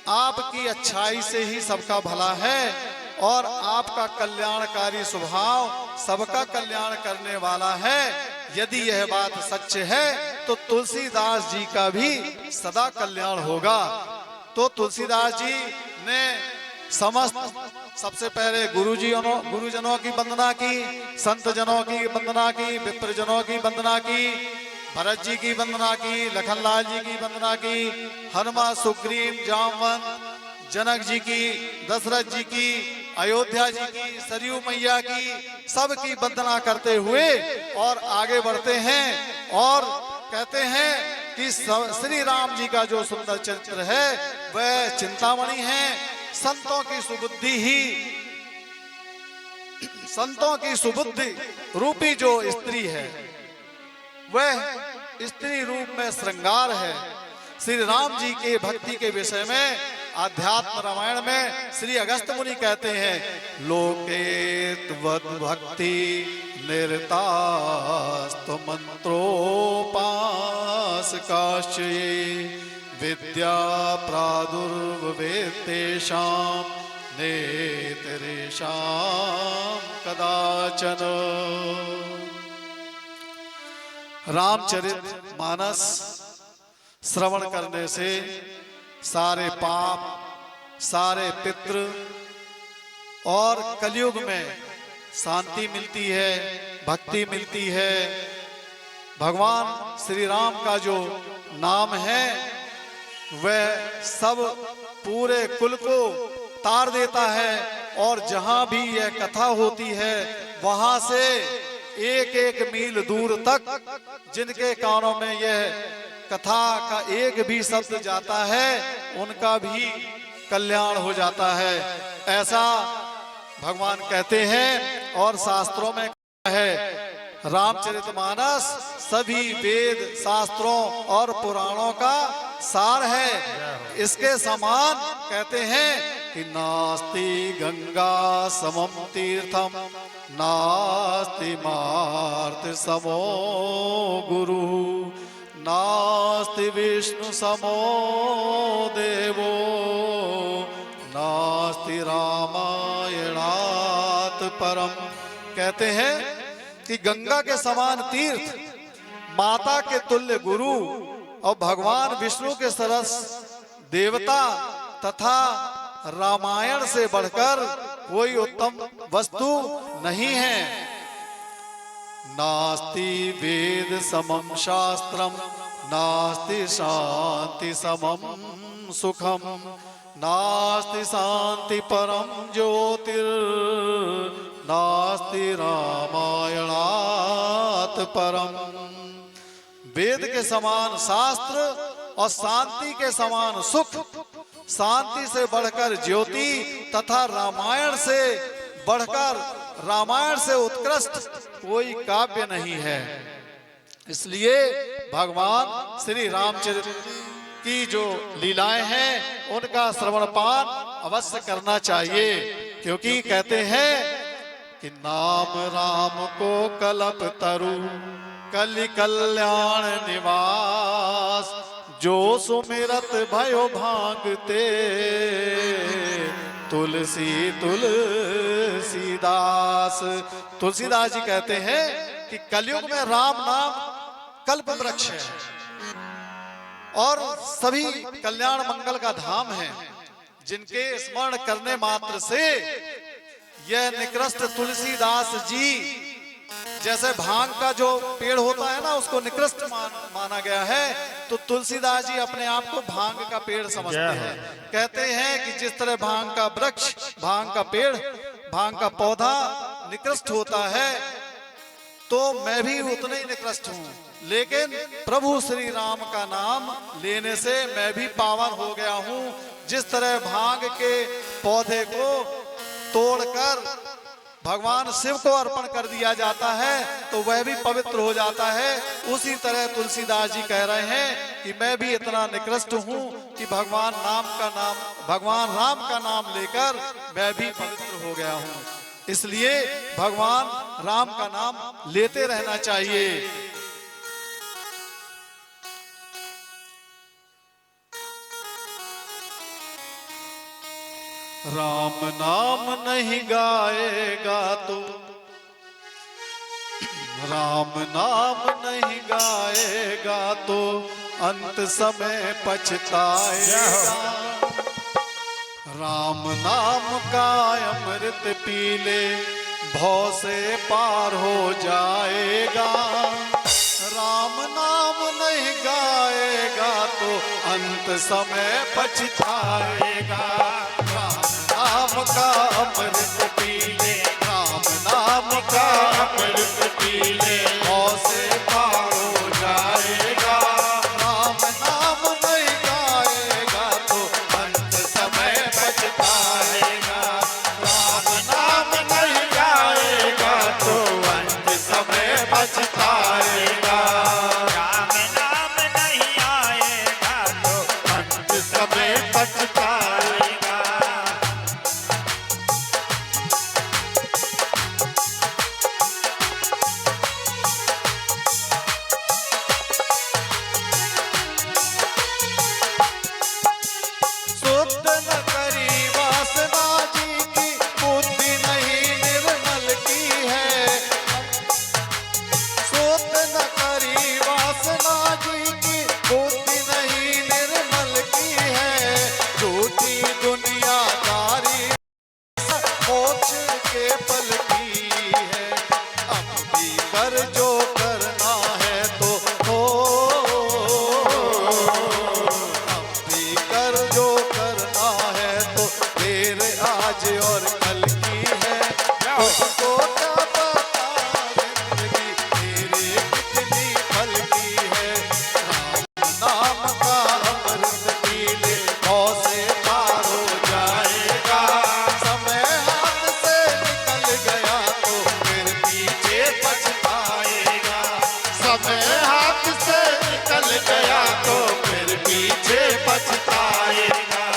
आपकी अच्छाई से ही सबका भला है और आपका कल्याणकारी स्वभाव सबका कल्याण करने वाला है। यदि यह बात सच है तो तुलसीदास जी का भी सदा कल्याण होगा। तो तुलसीदास जी ने समस्त सबसे पहले गुरुजनों की वंदना की, संत जनों की वंदना की, विप्रजनों की वंदना की, भरत जी की वंदना की, लखनलाल जी की वंदना की, हनुमान, सुग्रीव, जामवंत, जनक जी की, दशरथ जी की, अयोध्या जी की, सरयू मैया की, सबकी वंदना करते हुए और आगे बढ़ते हैं और कहते हैं कि श्री राम जी का जो सुंदर चरित्र है वह चिंतामणि है। संतों की सुबुद्धि ही, संतों की सुबुद्धि रूपी जो स्त्री है वह स्त्री रूप में श्रृंगार है। श्री राम जी के भक्ति के विषय में आध्यात्म रामायण में श्री अगस्त्य मुनि कहते हैं, लोके त्वद् भक्ति निरतास्तु मंत्रोपास काश्चये, विद्या प्रादुर्भवेत्तेषां नेतरेषां कदाचन। रामचरित मानस श्रवण करने से सारे पाप, सारे पितृ और कलयुग में शांति मिलती है, भक्ति मिलती है। भगवान श्री राम का जो नाम है वह सब पूरे कुल को तार देता है और जहां भी यह कथा होती है वहां से एक एक मील दूर तक जिनके कानों में यह कथा का एक भी शब्द जाता है उनका भी कल्याण हो जाता है, ऐसा भगवान कहते हैं। और शास्त्रों में है रामचरितमानस सभी वेद, शास्त्रों और पुराणों का सार है। इसके समान कहते हैं कि नास्ति गंगा समम तीर्थम नास्ति मार्त समो गुरु नास्ति विष्णु समो देवो नास्ति रामायणात् परम। कहते हैं कि गंगा के समान तीर्थ, माता के तुल्य गुरु और भगवान विष्णु के सरस देवता तथा रामायण से बढ़कर कोई उत्तम वस्तु नहीं है। नास्ति वेद समम शास्त्रम नास्ति शांति समम सुखम नास्ति शांति परम ज्योतिर नास्ति रामायणात् परम। वेद के समान शास्त्र और शांति के समान सुख, शांति से बढ़कर ज्योति तथा रामायण से बढ़कर, रामायण से उत्कृष्ट कोई काव्य नहीं है। इसलिए भगवान श्री रामचरित्र की जो लीलाएं हैं उनका श्रवण पान अवश्य करना चाहिए, क्योंकि कहते हैं कि नाम राम को कल्प तरु कलि कल्याण निवास जो सुमिरत भयो भांगते तुलसी तुलसीदास। तुलसीदास जी कहते हैं कि कलयुग में राम नाम कल्प वृक्ष है और सभी कल्याण मंगल का धाम है, जिनके स्मरण करने मात्र से यह निकृष्ट तुलसीदास जी, जैसे भांग का जो पेड़ होता है ना उसको निकृष्ट माना गया है, तो तुलसीदास जी अपने आप को भांग का पेड़ समझते हैं। कहते हैं कि जिस तरह भांग का वृक्ष, भांग का पेड़, भांग का पौधा निकृष्ट होता है, तो मैं भी उतना ही निकृष्ट हूँ, लेकिन प्रभु श्री राम का नाम लेने से मैं भी पावन हो गया हूँ। जिस तरह भांग के पौधे को तोड़कर भगवान शिव को अर्पण कर दिया जाता है तो वह भी पवित्र हो जाता है, उसी तरह तुलसीदास जी कह रहे हैं कि मैं भी इतना निकृष्ट हूँ कि भगवान राम का नाम लेकर मैं भी पवित्र हो गया हूँ। इसलिए भगवान राम का नाम लेते रहना चाहिए। राम नाम नहीं गाएगा तो, राम नाम नहीं गाएगा तो अंत समय पछताएगा। राम नाम का अमृत पी ले भव से पार हो जाएगा। राम नाम नहीं गाएगा तो अंत समय पछताएगा। राम का अमृत पी ले, राम नाम का अमृत पी ले भव से पार हो जाएगा। राम नाम नहीं गाएगा तो अंत समय पछताएगा। राम नाम नहीं गाएगा तो अंत समय पछताएगा। राम नाम नहीं आएगा तो अंत समय पछताएगा। शुद्ध न करी वासना जी की बुद्धि नहीं निर्मल की है। शुद्ध न करी वासना जी की बुद्धि नहीं निर्मल की है। झूठी दुनियादारी मोक्ष के फल की है। अब भी कर जो करना है तो हो, अब भी कर जो करना है तो देर आज और कल की है। उसको क्या पता जिंदगी तेरे कितनी फल की है। राम नाम का अमृत पी ले भव से पार हो जाएगा। समय हाथ से निकल गया तो फिर पीछे पछताएगा। समय हाथ से निकल गया तो फिर पीछे पछताएगा।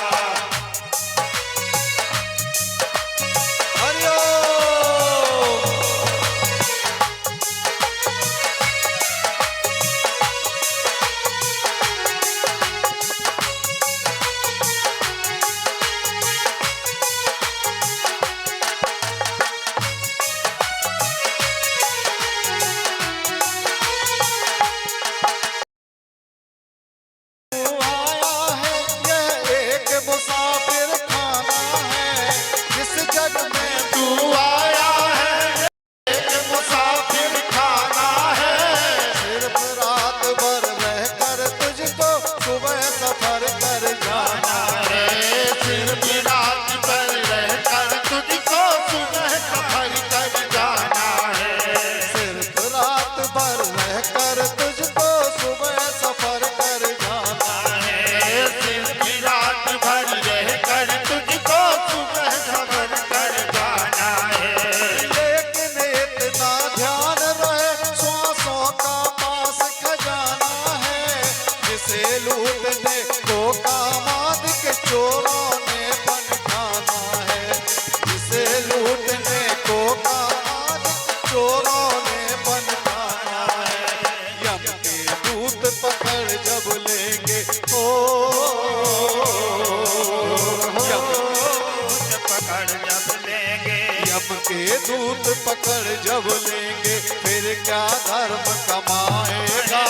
दूत पकड़ जब लेंगे फिर क्या धर्म कमाएगा।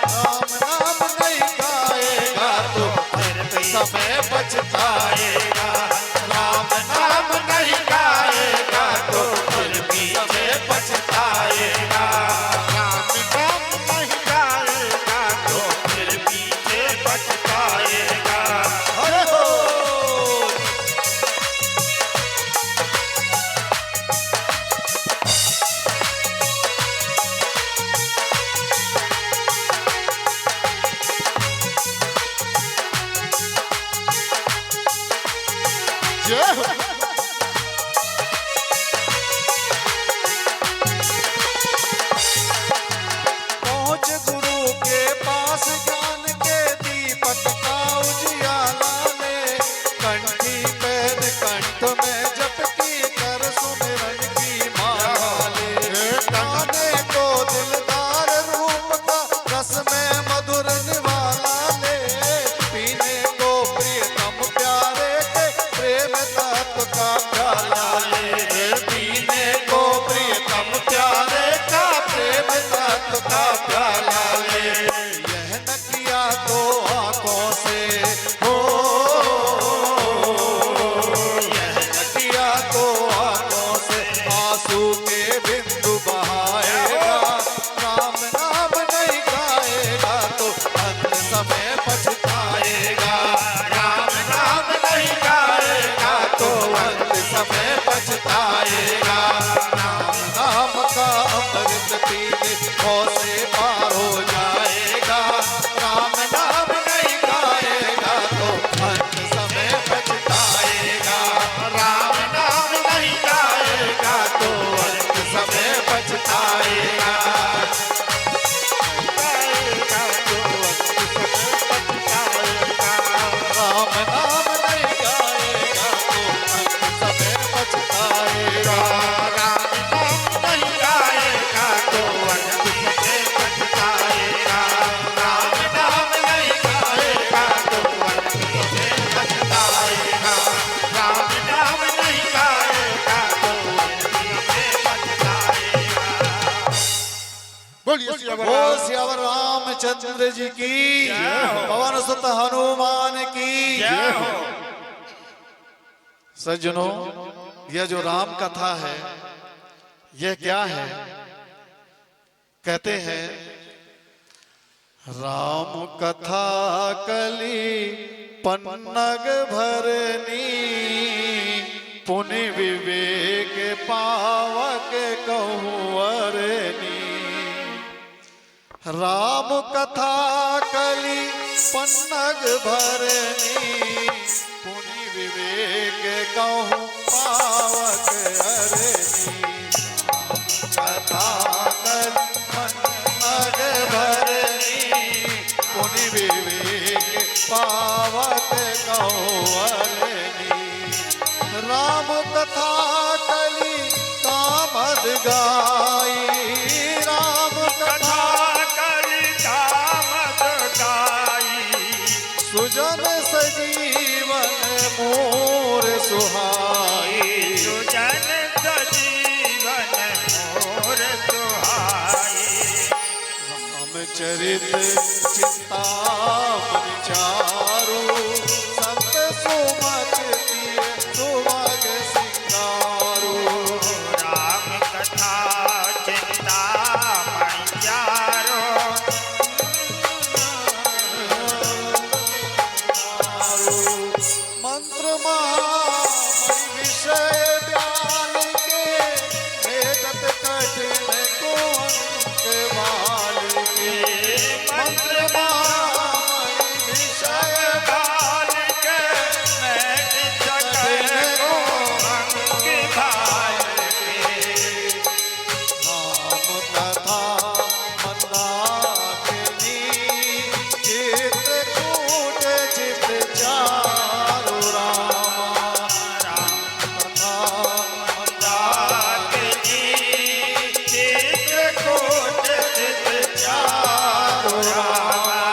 राम नाम नहीं गाएगा तो समय पछताएगा। राम नाम नहीं गाएगा तो फिर भी समय पछताएगा। राम नाम नहीं गाएगा तो फिर पीछे पछताएगा। अरे हो जय हो। पहुंच गुरु के पास ज्ञान के दीपक का उजियाला ले। कंठी पैर कंठ में जपकी कर सुमिरन की माला ले। गाने को दिलदार रूप का रस में मधुर निवाला ले। पीने को प्रियतम प्यारे के प्रेम तत्व का प्याला ले। पीने को प्रियतम प्यारे का प्रेम तत्व का प्याला ले। यह न किया तो आंखों से हो, यह न किया तो आंखों से आंसू के बिंदु बहाएगा। राम नाम नहीं गाएगा तो अंत समय पछताएगा। राम नाम नहीं गाएगा तो अंत समय पछताएगा। राम नाम का अमृत पीने भौ से पार हो जाएगा। राम नाम नहीं गाएगा तो अंत समय पछताएगा। राम नाम नहीं गाएगा तो अंत समय पछताएगा। गाएगा तो अंत समय पछताएगा। राम नाम नहीं गाएगा तो अंत समय पछताएगा। राम नाम नहीं गाएगा तो अंत समय पछताएगा। राम नाम नहीं गाएगा तो अंत समय पछताएगा। राम नाम नहीं गाएगा तो अंत समय पछताएगा। बोलिए बोल सियावर रामचंद्र जी की, जय हो। पवन सुत हनुमान की जय हो। सज्जनों, यह जो राम कथा है यह क्या है? कहते हैं राम कथा कली पन्नग भरनी। पुनि विवेक पावक कहूअरनी। राम कथा कली पन्नग भरनी। पुनि विवेक कहूँ पावक अरनी। कथा कली पन्नग भरनी। पुनि विवेक पावक कहूँ अरनी। राम कथा कली कामद गाई। राम कथा सुजन सजीवन मोर सुहाई। सुजन सजीवन मोर सुहाई। रामचरित चिंतामणि चारु। संत सुमत किए सुभग सिंगारू। राम कथा चिंतामणि चारो। मंत्र महामणि विषय ज्ञान के। भेदत कठिन को अंक वाल के। मंत्र महामणि विषय काल के मैं कठिन को अंक भाल के। राम कथा मंदाकिनी। चित्रकूट चित चारु रामा। राम कथा मंदाकिनी। चित्रकूट चित चारो रामा।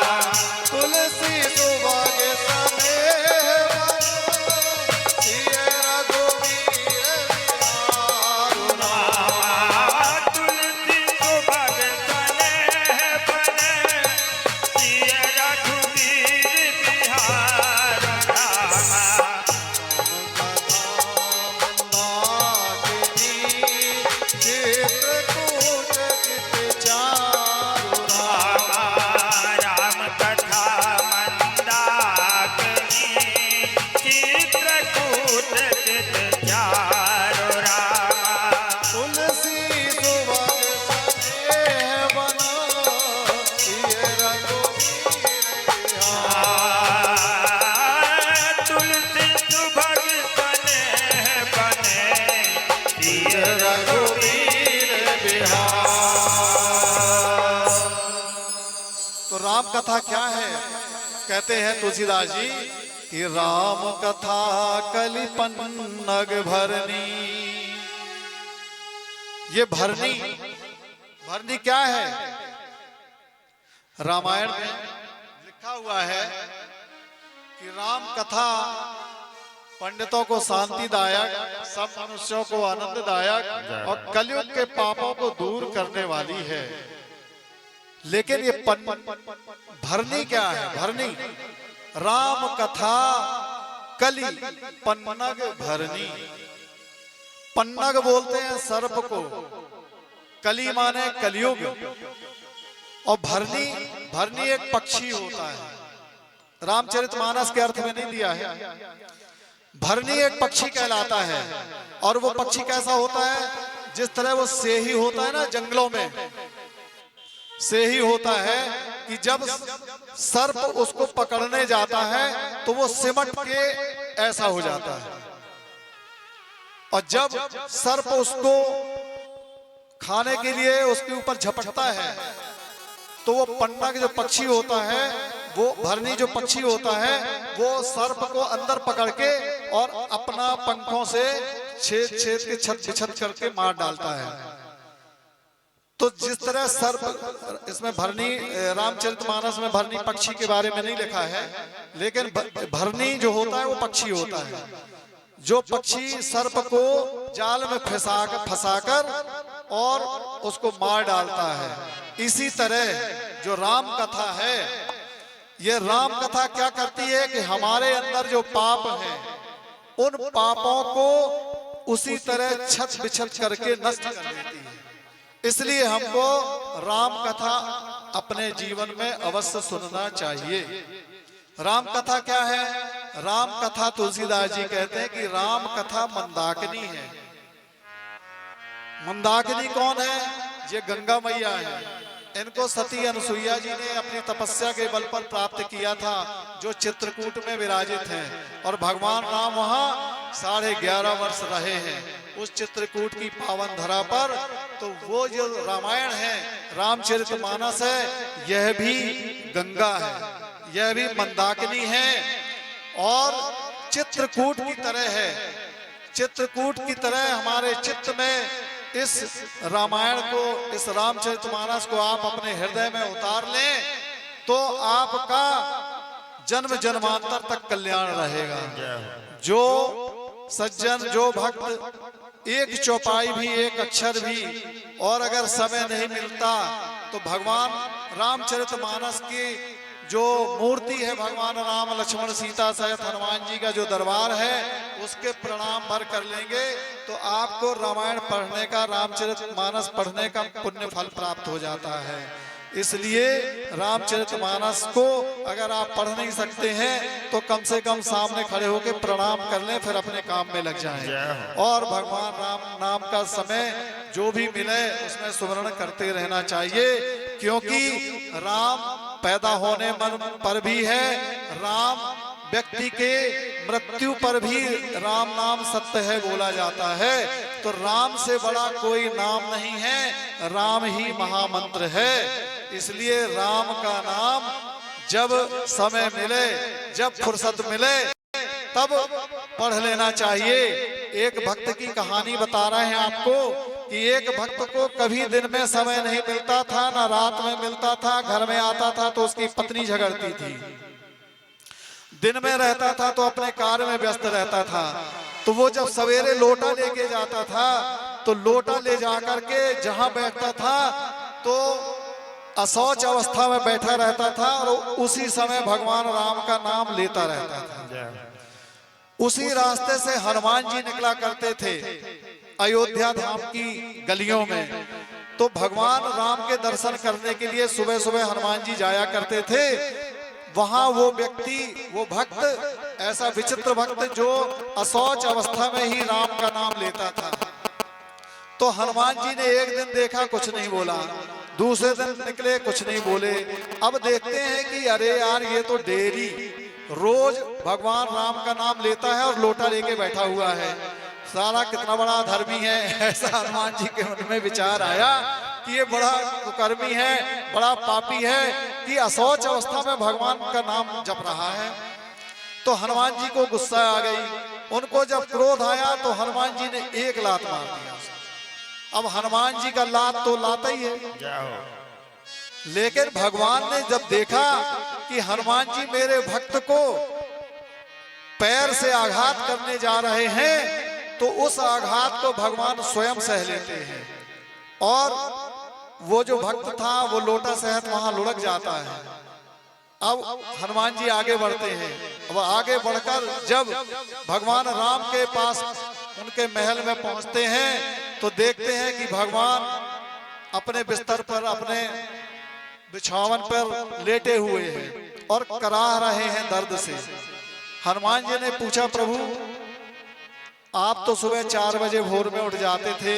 सुभग स्नेह बना ये रघुवीर बिहार। तुलसी सुभग स्नेह बने ये रघुवीर बिहार। तो राम कथा क्या है? कहते हैं तुलसीदास जी कि राम कथा कलि पन्नग भरनी। ये भरनी, भरनी क्या है? रामायण में लिखा हुआ है कि राम कथा पंडितों को शांतिदायक, सब मनुष्यों को आनंददायक और कलयुग के पापों को दूर करने वाली है। लेकिन ये भरनी क्या है? भरनी राम कथा कलि पन्नग भरनी। पन्नग बोलते हैं सर्प को, कली माने कलयुग, और भरनी, भरनी एक पक्षी होता है। रामचरितमानस के अर्थ में नहीं दिया है। भरनी एक पक्षी कहलाता है। और वो पक्षी कैसा होता है? जिस तरह वो सेही होता है ना जंगलों में, सेही होता है कि जब सर्प उसको पकड़ने जाता है तो वो सिमट के ऐसा हो जाता है, और जब सर्प उसको खाने के लिए उसके ऊपर झपटता है तो वो पन्नग जो पक्षी होता है, वो भरनी जो पक्षी होता है, वो सर्प को अंदर पकड़ के और अपना पंखों से छेद छेद के छत बिछत करके मार डालता है। तो जिस तरह सर्प, इसमें भरनी, रामचरितमानस में भरनी पक्षी के बारे में नहीं लिखा है, लेकिन भरनी जो होता है वो पक्षी होता है, जो पक्षी सर्प को जाल में फंसाकर और उसको मार डालता है। इसी तरह जो राम कथा है, ये राम कथा क्या करती है कि हमारे अंदर जो पाप हैं, उन पापों को उसी तरह छत बिछत करके नष्ट कर देती है। इसलिए हमको राम कथा अपने जीवन में अवश्य सुनना चाहिए। राम कथा क्या है? राम कथा तुलसीदास जी कहते हैं कि राम कथा मंदाकिनी है। मंदाकिनी कौन है? ये गंगा मैया है। इनको सती अनुसुईया जी ने अपनी तपस्या के बल पर प्राप्त किया था, जो चित्रकूट में विराजित हैं। और भगवान राम वहां 11.5 वर्ष रहे हैं उस चित्रकूट की पावन धरा पर। तो वो जो रामायण है, रामचरितमानस है, यह भी गंगा है, यह भी मंदाकिनी है और चित्रकूट की तरह है। चित्रकूट की तरह हमारे चित्त में इस रामायण को, इस रामचरितमानस को आप अपने हृदय में उतार लें तो आपका जन्म जन्मांतर तक कल्याण रहेगा। जो सज्जन, जो भक्त एक चौपाई भी, एक अक्षर भी, और अगर समय नहीं मिलता तो भगवान रामचरितमानस की जो मूर्ति है, भगवान राम लक्ष्मण सीता सहित हनुमान जी का जो दरबार है, उसके प्रणाम भर कर लेंगे तो आपको रामायण पढ़ने का, रामचरितमानस पढ़ने का पुण्य फल प्राप्त हो जाता है। इसलिए रामचरितमानस को अगर आप पढ़ नहीं सकते हैं तो कम से कम सामने खड़े होकर प्रणाम कर लें, फिर अपने काम में लग जाएं। और भगवान राम नाम का समय जो भी मिले उसमें सुमरण करते रहना चाहिए, क्योंकि राम पैदा होने पर भी है, राम व्यक्ति के मृत्यु पर भी राम नाम सत्य है बोला जाता है। तो राम से बड़ा कोई नाम नहीं है, राम ही महामंत्र है। इसलिए राम का नाम जब समय मिले, जब फुर्सत मिले, तब पढ़ लेना चाहिए। एक भक्त की कहानी बता रहे हैं आपको कि एक भक्त को कभी दिन में समय नहीं मिलता था, ना रात में मिलता था। घर में आता था तो उसकी पत्नी झगड़ती थी, दिन में रहता था तो अपने कार्य में व्यस्त रहता था। तो वो जब सवेरे लोटा लेके जाता था तो लोटा ले जाकर के जहां बैठता था तो असौच अवस्था में बैठा रहता था और उसी समय भगवान राम का नाम लेता रहता था। उसी रास्ते से हनुमान जी निकला करते थे अयोध्या धाम की गलियों में। तो भगवान राम के दर्शन करने के लिए सुबह सुबह हनुमान जी जाया करते थे। वहां वो व्यक्ति, वो भक्त, ऐसा विचित्र भक्त जो असौच अवस्था में ही राम का नाम लेता था। तो हनुमान जी ने एक दिन देखा, कुछ नहीं बोला, दूसरे दिन निकले, कुछ नहीं बोले। अब देखते हैं कि अरे यार, ये तो डेली रोज भगवान राम का नाम लेता है और लोटा लेके बैठा हुआ है, साला कितना बड़ा धर्मी है। ऐसा हनुमान जी के मन में विचार आया कि ये बड़ा कुकर्मी है, बड़ा पापी है कि असोच अवस्था में भगवान का नाम जप रहा है। तो हनुमान जी को गुस्सा आ गई। उनको जब क्रोध आया तो हनुमान जी ने एक लात मार दिया। अब हनुमान जी का लात तो लाता ही है, लेकिन भगवान ने जब देखा कि हनुमान जी मेरे भक्त को पैर से आघात करने जा रहे हैं, तो उस आघात को भगवान स्वयं सह लेते हैं और वो जो भक्त था वो लोटा सहित वहां लुढ़क जाता है। अब हनुमान जी आगे बढ़ते हैं। अब आगे बढ़कर जब भगवान राम के पास उनके महल में पहुंचते हैं तो देखते हैं कि भगवान अपने बिस्तर पर, अपने बिछावन पर लेटे हुए हैं और कराह रहे हैं दर्द से। हनुमान जी ने पूछा, प्रभु आप तो सुबह 4 बजे भोर में उठ जाते थे,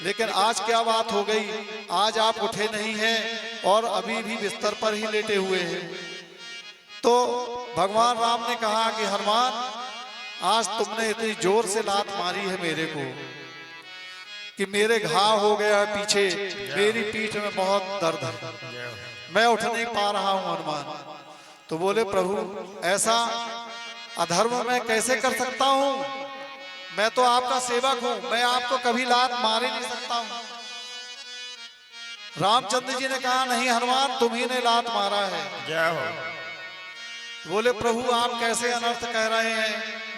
लेकिन आज क्या बात हो गई, आज आप उठे नहीं हैं और अभी भी बिस्तर पर ही लेटे हुए हैं। तो भगवान राम ने कहा कि हनुमान, आज तुमने इतनी जोर से लात मारी है मेरे को कि मेरे घाव हो गया पीछे, मेरी पीठ में बहुत दर्द है, मैं उठ नहीं पा रहा हूं हनुमान। तो बोले, प्रभु ऐसा अधर्म मैं कैसे कर सकता हूं, मैं तो आपका सेवक हूं, मैं आपको कभी लात मार ही नहीं सकता हूं। रामचंद्र जी ने कहा, नहीं हनुमान, तुम ही ने लात मारा है। जय हो। बोले, प्रभु आप कैसे अनर्थ कह रहे हैं,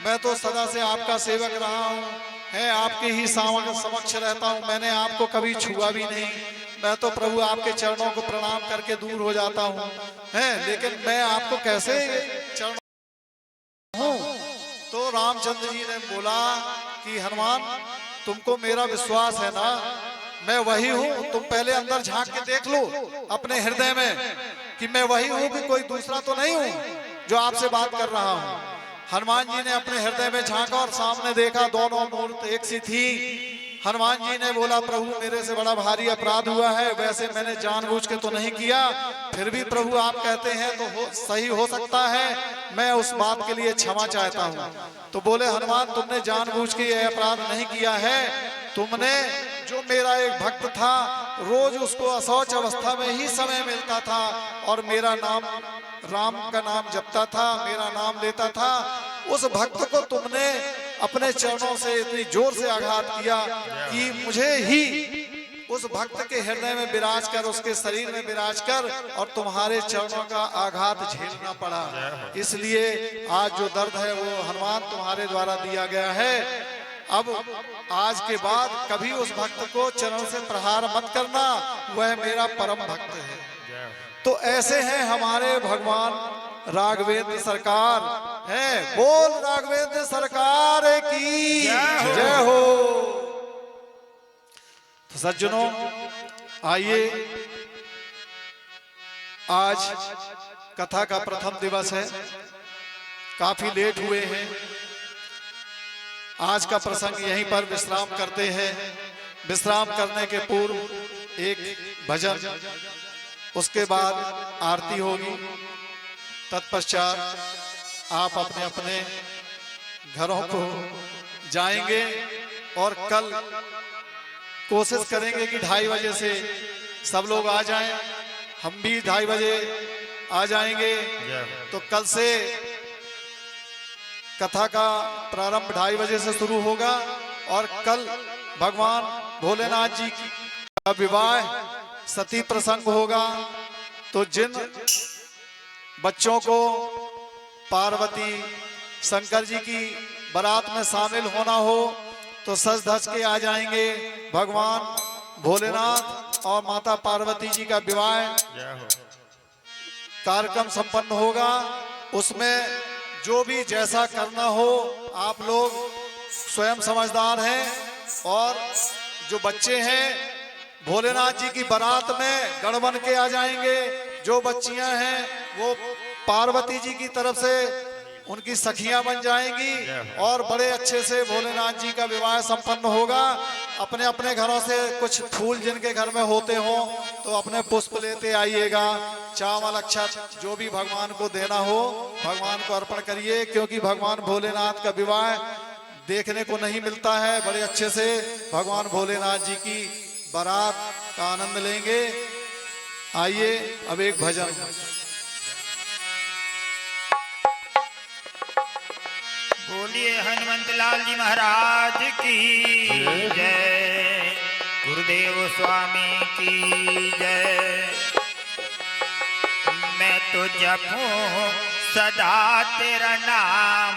मैं तो सदा से आपका सेवक रहा हूं, है आपके ही समक्ष रहता हूं, मैंने आपको कभी छुआ भी नहीं, मैं तो प्रभु आपके चरणों को प्रणाम करके दूर हो जाता हूं, है, लेकिन मैं आपको कैसे चरण हूं। तो रामचंद्र जी ने बोला कि हनुमान, तुमको मेरा विश्वास है ना, मैं वही हूं, तुम पहले अंदर झांक के देख लो अपने हृदय में कि मैं वही हूं कि कोई दूसरा तो नहीं हूं जो आपसे बात कर रहा हूं। हनुमान जी ने अपने हृदय में झांका और सामने देखा, दोनों मूर्त एक सी थी। हनुमान जी ने बोला, प्रभु मेरे से बड़ा भारी अपराध हुआ है, वैसे मैंने जानबूझ के तो नहीं किया, फिर भी प्रभु आप कहते हैं तो सही हो सकता है, मैं उस बात के लिए क्षमा चाहता हूँ। तो बोले, हनुमान तुमने जानबूझ के यह अपराध नहीं किया है, तुमने जो मेरा एक भक्त था, रोज उसको असौच अवस्था में ही समय मिलता था और मेरा नाम, राम का नाम जपता था, मेरा नाम लेता था, उस भक्त को तुमने अपने चरणों से इतनी जोर से आघात किया कि मुझे ही उस भक्त के हृदय में विराज कर, उसके शरीर में विराज कर और तुम्हारे चरणों का आघात झेलना पड़ा। इसलिए आज जो दर्द है वो हनुमान तुम्हारे द्वारा दिया गया है। अब आज के बाद कभी उस भक्त को चरण से प्रहार मत करना, वह मेरा परम भक्त है। तो ऐसे हैं हमारे भगवान राघवेंद्र सरकार है। बोल राघवेंद्र सरकार की जय हो। तो सज्जनों, आइए, आज कथा का प्रथम दिवस है, काफी लेट हुए हैं, आज का प्रसंग यहीं पर विश्राम करते हैं। विश्राम करने के पूर्व एक भजन, उसके बाद आरती होगी, तत्पश्चात आप अपने अपने घरों को जाएंगे और कल कोशिश करेंगे कि 2:30 बजे से सब लोग आ जाएं, हम भी 2:30 बजे आ जाएंगे। तो कल से कथा का प्रारंभ 2:30 बजे से शुरू होगा और कल भगवान भोलेनाथ जी का विवाह सती प्रसंग होगा। तो जिन बच्चों को पार्वती शंकर जी की बारात में शामिल होना हो तो सज धज के आ जाएंगे। भगवान भोलेनाथ और माता पार्वती जी का विवाह कार्यक्रम संपन्न होगा। उसमें जो भी जैसा करना हो, आप लोग स्वयं समझदार हैं और जो बच्चे हैं भोलेनाथ जी की बारात में गण बन के आ जाएंगे। जो बच्चियां हैं वो पार्वती जी की तरफ से उनकी सखियां बन जाएंगी और बड़े अच्छे से भोलेनाथ जी का विवाह संपन्न होगा। अपने अपने घरों से कुछ फूल जिनके घर में होते हो तो अपने पुष्प लेते आइएगा। चावल अक्षत जो भी भगवान को देना हो भगवान को अर्पण करिए, क्योंकि भगवान भोलेनाथ का विवाह देखने को नहीं मिलता है। बड़े अच्छे से भगवान भोलेनाथ जी की बारात का आनंद लेंगे। आइए अब एक भजन। बोलिए हनुमंत लाल जी महाराज की जय, गुरुदेव स्वामी की जय। मैं तो जपूं सदा तेरा नाम,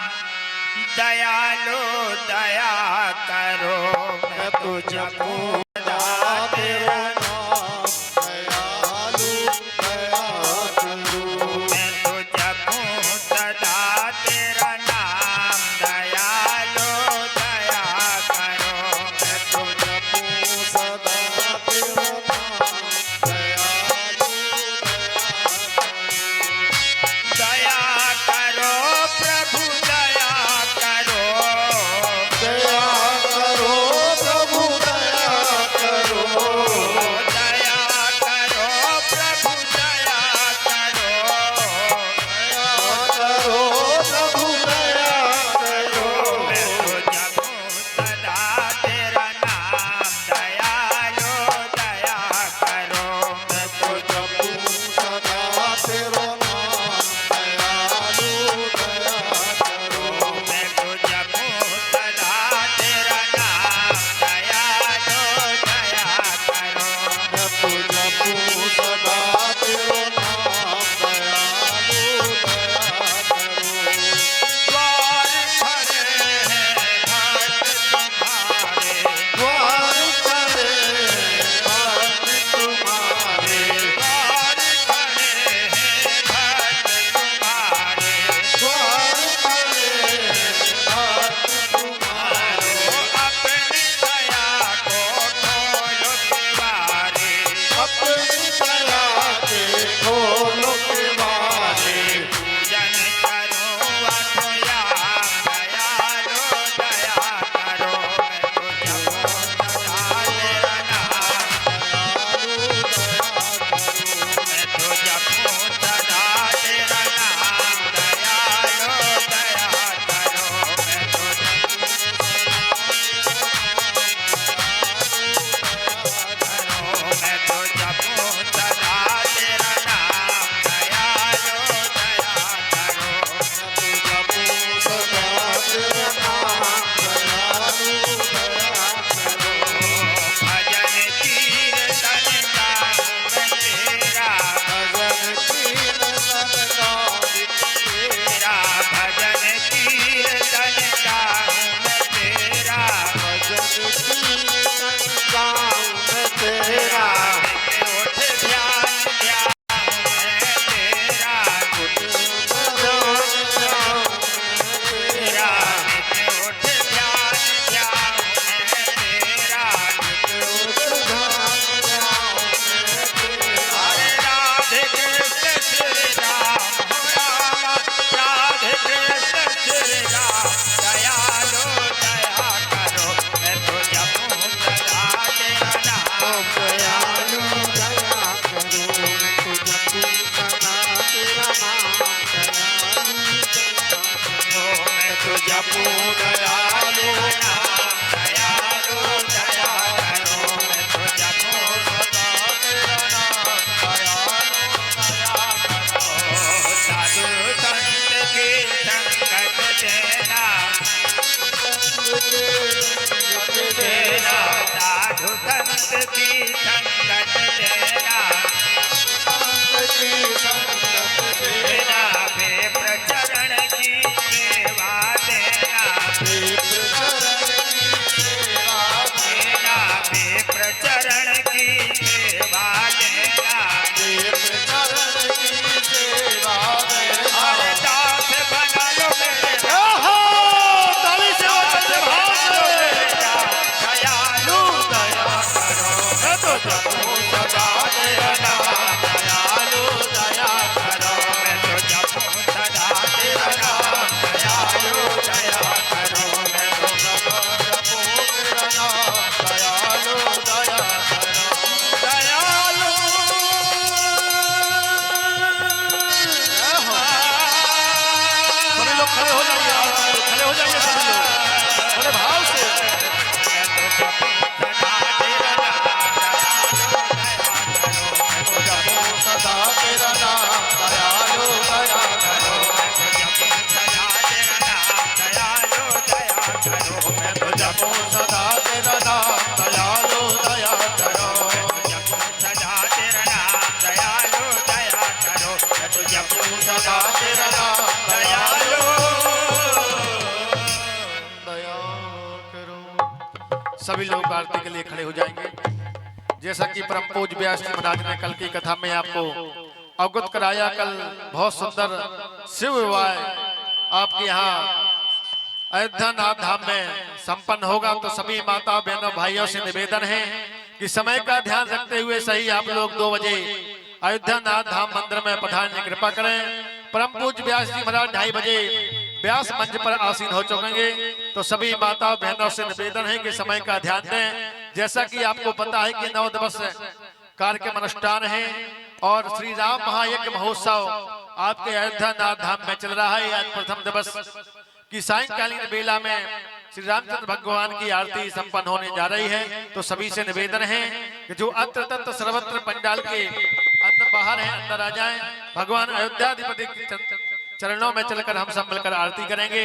दयालो दया करो। मैं तो जपूं सदा तेरा नाम, दयालु दया करो। मैं तो जपूं सदा तेरा नाम, दयालो दया करो। मैं तो जपूं सदा तेरा नाम, दयालु दया करो। प्रभु दया करो, दया करो प्रभु दया करो, दया करो प्रभु दया करो। दया करो प्रभु दया करो। मैं तो जपूं सदा तेरा नाम, दयालो दया करो। मैं तो जपूं सदा तेरा नाम, दयालु दया करो। मैं तो जपूं सदा तेरा नाम, दयालो दया करो। मैं तो जपूं सदा तेरा नाम, दयालु दया करो। द्वार भरे हैं भक्त तुम्हारे, द्वार खड़े भक्त तुम्हारे, द्वार भरे हैं भक्त तुम्हारे। द्वार खड़े भक्त तुम्हारे। अपनी दया को खोलो द्वारे, अपनी दया के खोलो किवारे। पूजन करो अथयाम, दयालो दया करो। मैं तो जपूं सदा तेरा नाम, दयालो दया करो। मैं तो मैं तो जपूं सदा तेरा नाम, दयालो दया करो। जपूं सदा तेरा नाम, दयालु दया करो। भजन कीर्तन गाऊं मैं तेरा, भजन कीर्तन गाऊं तेरा भजन कीर्तन गाऊं मैं तेरा। भजन कीर्तन गाऊं मैं तेरा तेरा। उठ ध्यान ध्याऊं मैं तेरा, तेरा उठ ध्यान ध्याऊं मैं तेरा। हरे राधे कृष्ण श्री राम, हो रामा राधे कृष्ण श्री राम, दयालो दया करो। मैं तो जपूं सदा तेरा नाम, दयालु दया करो। मैं तो जपूं सदा तेरा नाम, दयालु दया करो। मैं तो जपूं दयालु दयालो दया करो। मैं तो जपूं सदा तेरा नाम, दयालो दया करो। साधु संत की संगत देना, देना साधु संत की संगत देना, देना वे प्रचरण की सेवा देना, देना वे प्रचरण की सेवा देना। हरे दास बना लो मेरे दास, दयालु दया करो। मैं तो जपूं सदा तेरा नाम, दयालो दया करो। मैं तो जपूं सदा तेरा नाम, आरती के लिए खड़े हो जाएंगे। जैसा कि परम पूज्य व्यास जी महाराज ने कल की कथा में आपको अवगत कराया, कल बहुत सुंदर शिव विवाह आपके यहाँ अयोध्या नाथ धाम में संपन्न होगा। तो सभी माता बहनों भाइयों से निवेदन है कि समय का ध्यान रखते हुए सही आप लोग 2 बजे अयोध्या नाथ धाम मंदिर में पधारने की कृपा करें। परम पूज्य व्यास जी महाराज 2:30 बजे व्यास मंच पर आसीन हो चुकेंगे। तो सभी माता बहनों से निवेदन है कि समय का ध्यान दें। जैसा कि आपको पता है कि 9 दिवस कार्यक्रम अनुष्ठान है और श्री राम महायज्ञ महोत्सव आपके अयोध्या नाथ धाम में चल रहा है। आज प्रथम दिवस की सायंकालीन बेला में श्री रामचंद्र भगवान की आरती संपन्न होने जा रही है। तो सभी से निवेदन है कि जो अत्र तत्र सर्वत्र पंडाल के अंदर बाहर है अंदर आ जाएं। भगवान अयोध्याधिपति के चरणों में चलकर हम सब मिलकर आरती करेंगे।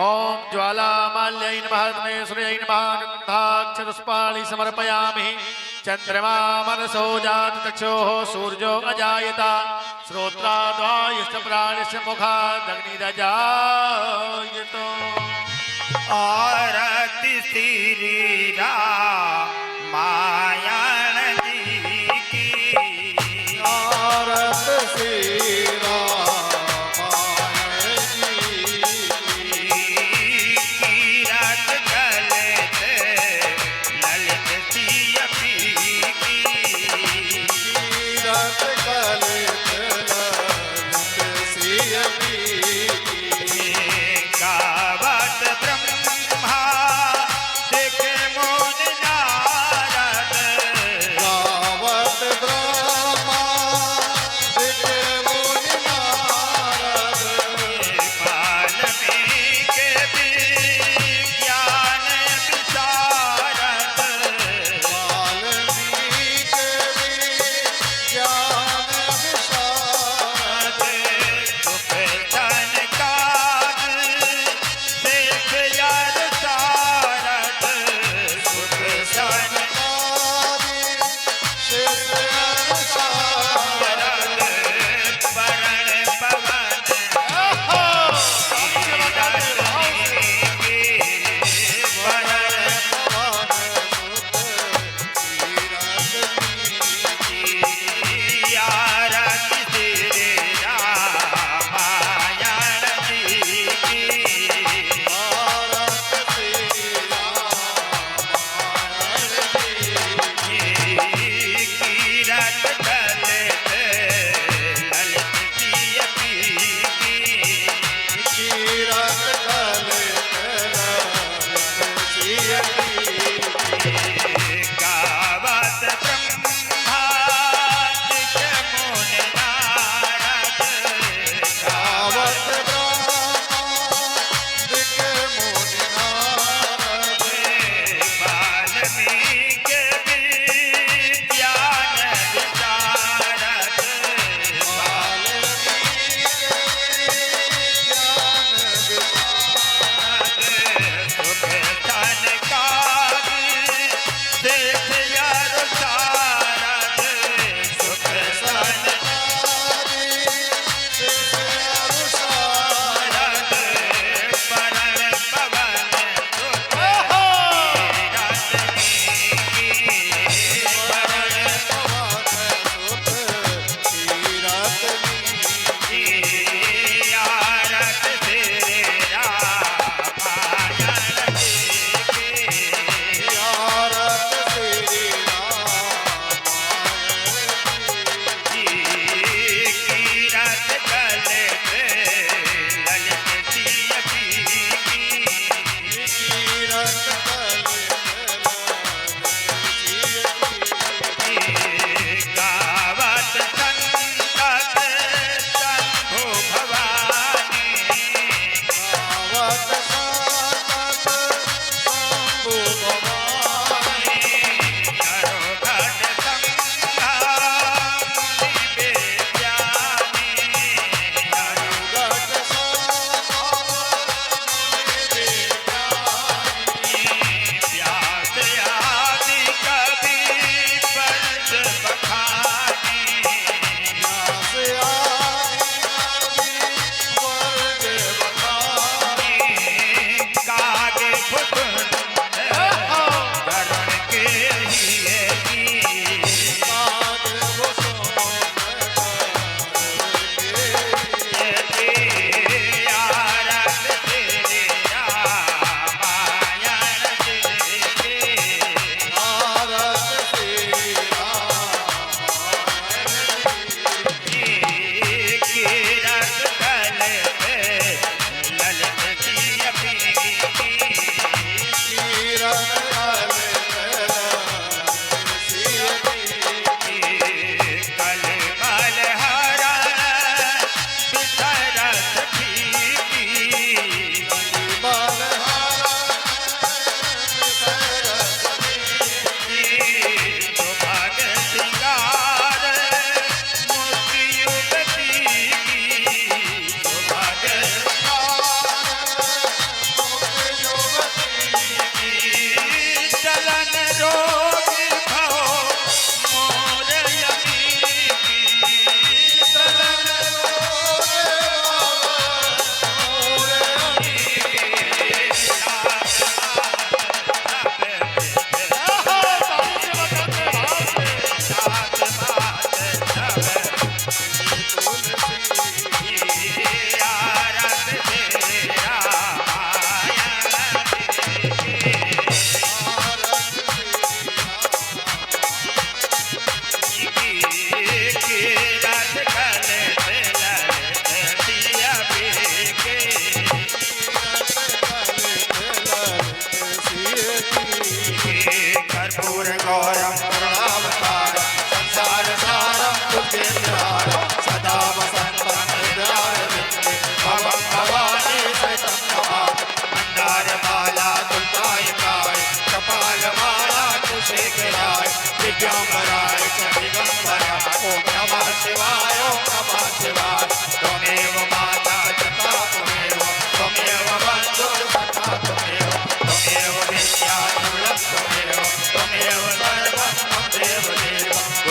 ओम ज्वाला माल्यै नमः मेश्वर्यै नमः गन्धाक्षरपुष्पाणि समर्पयामि। चंद्रमा मनसो जात चक्षुः सूर्यो अजायता श्रोत्राद्वायुश्च प्राणिश्च मुखादग्निरजायतो। आरती श्री रामायण जी की। आरती श्री कीरत ललित ललित सिय पी की। कीरत ललित ललित सिय पी की। गावत ब्रह्मा देखे मोन नारद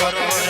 गुरु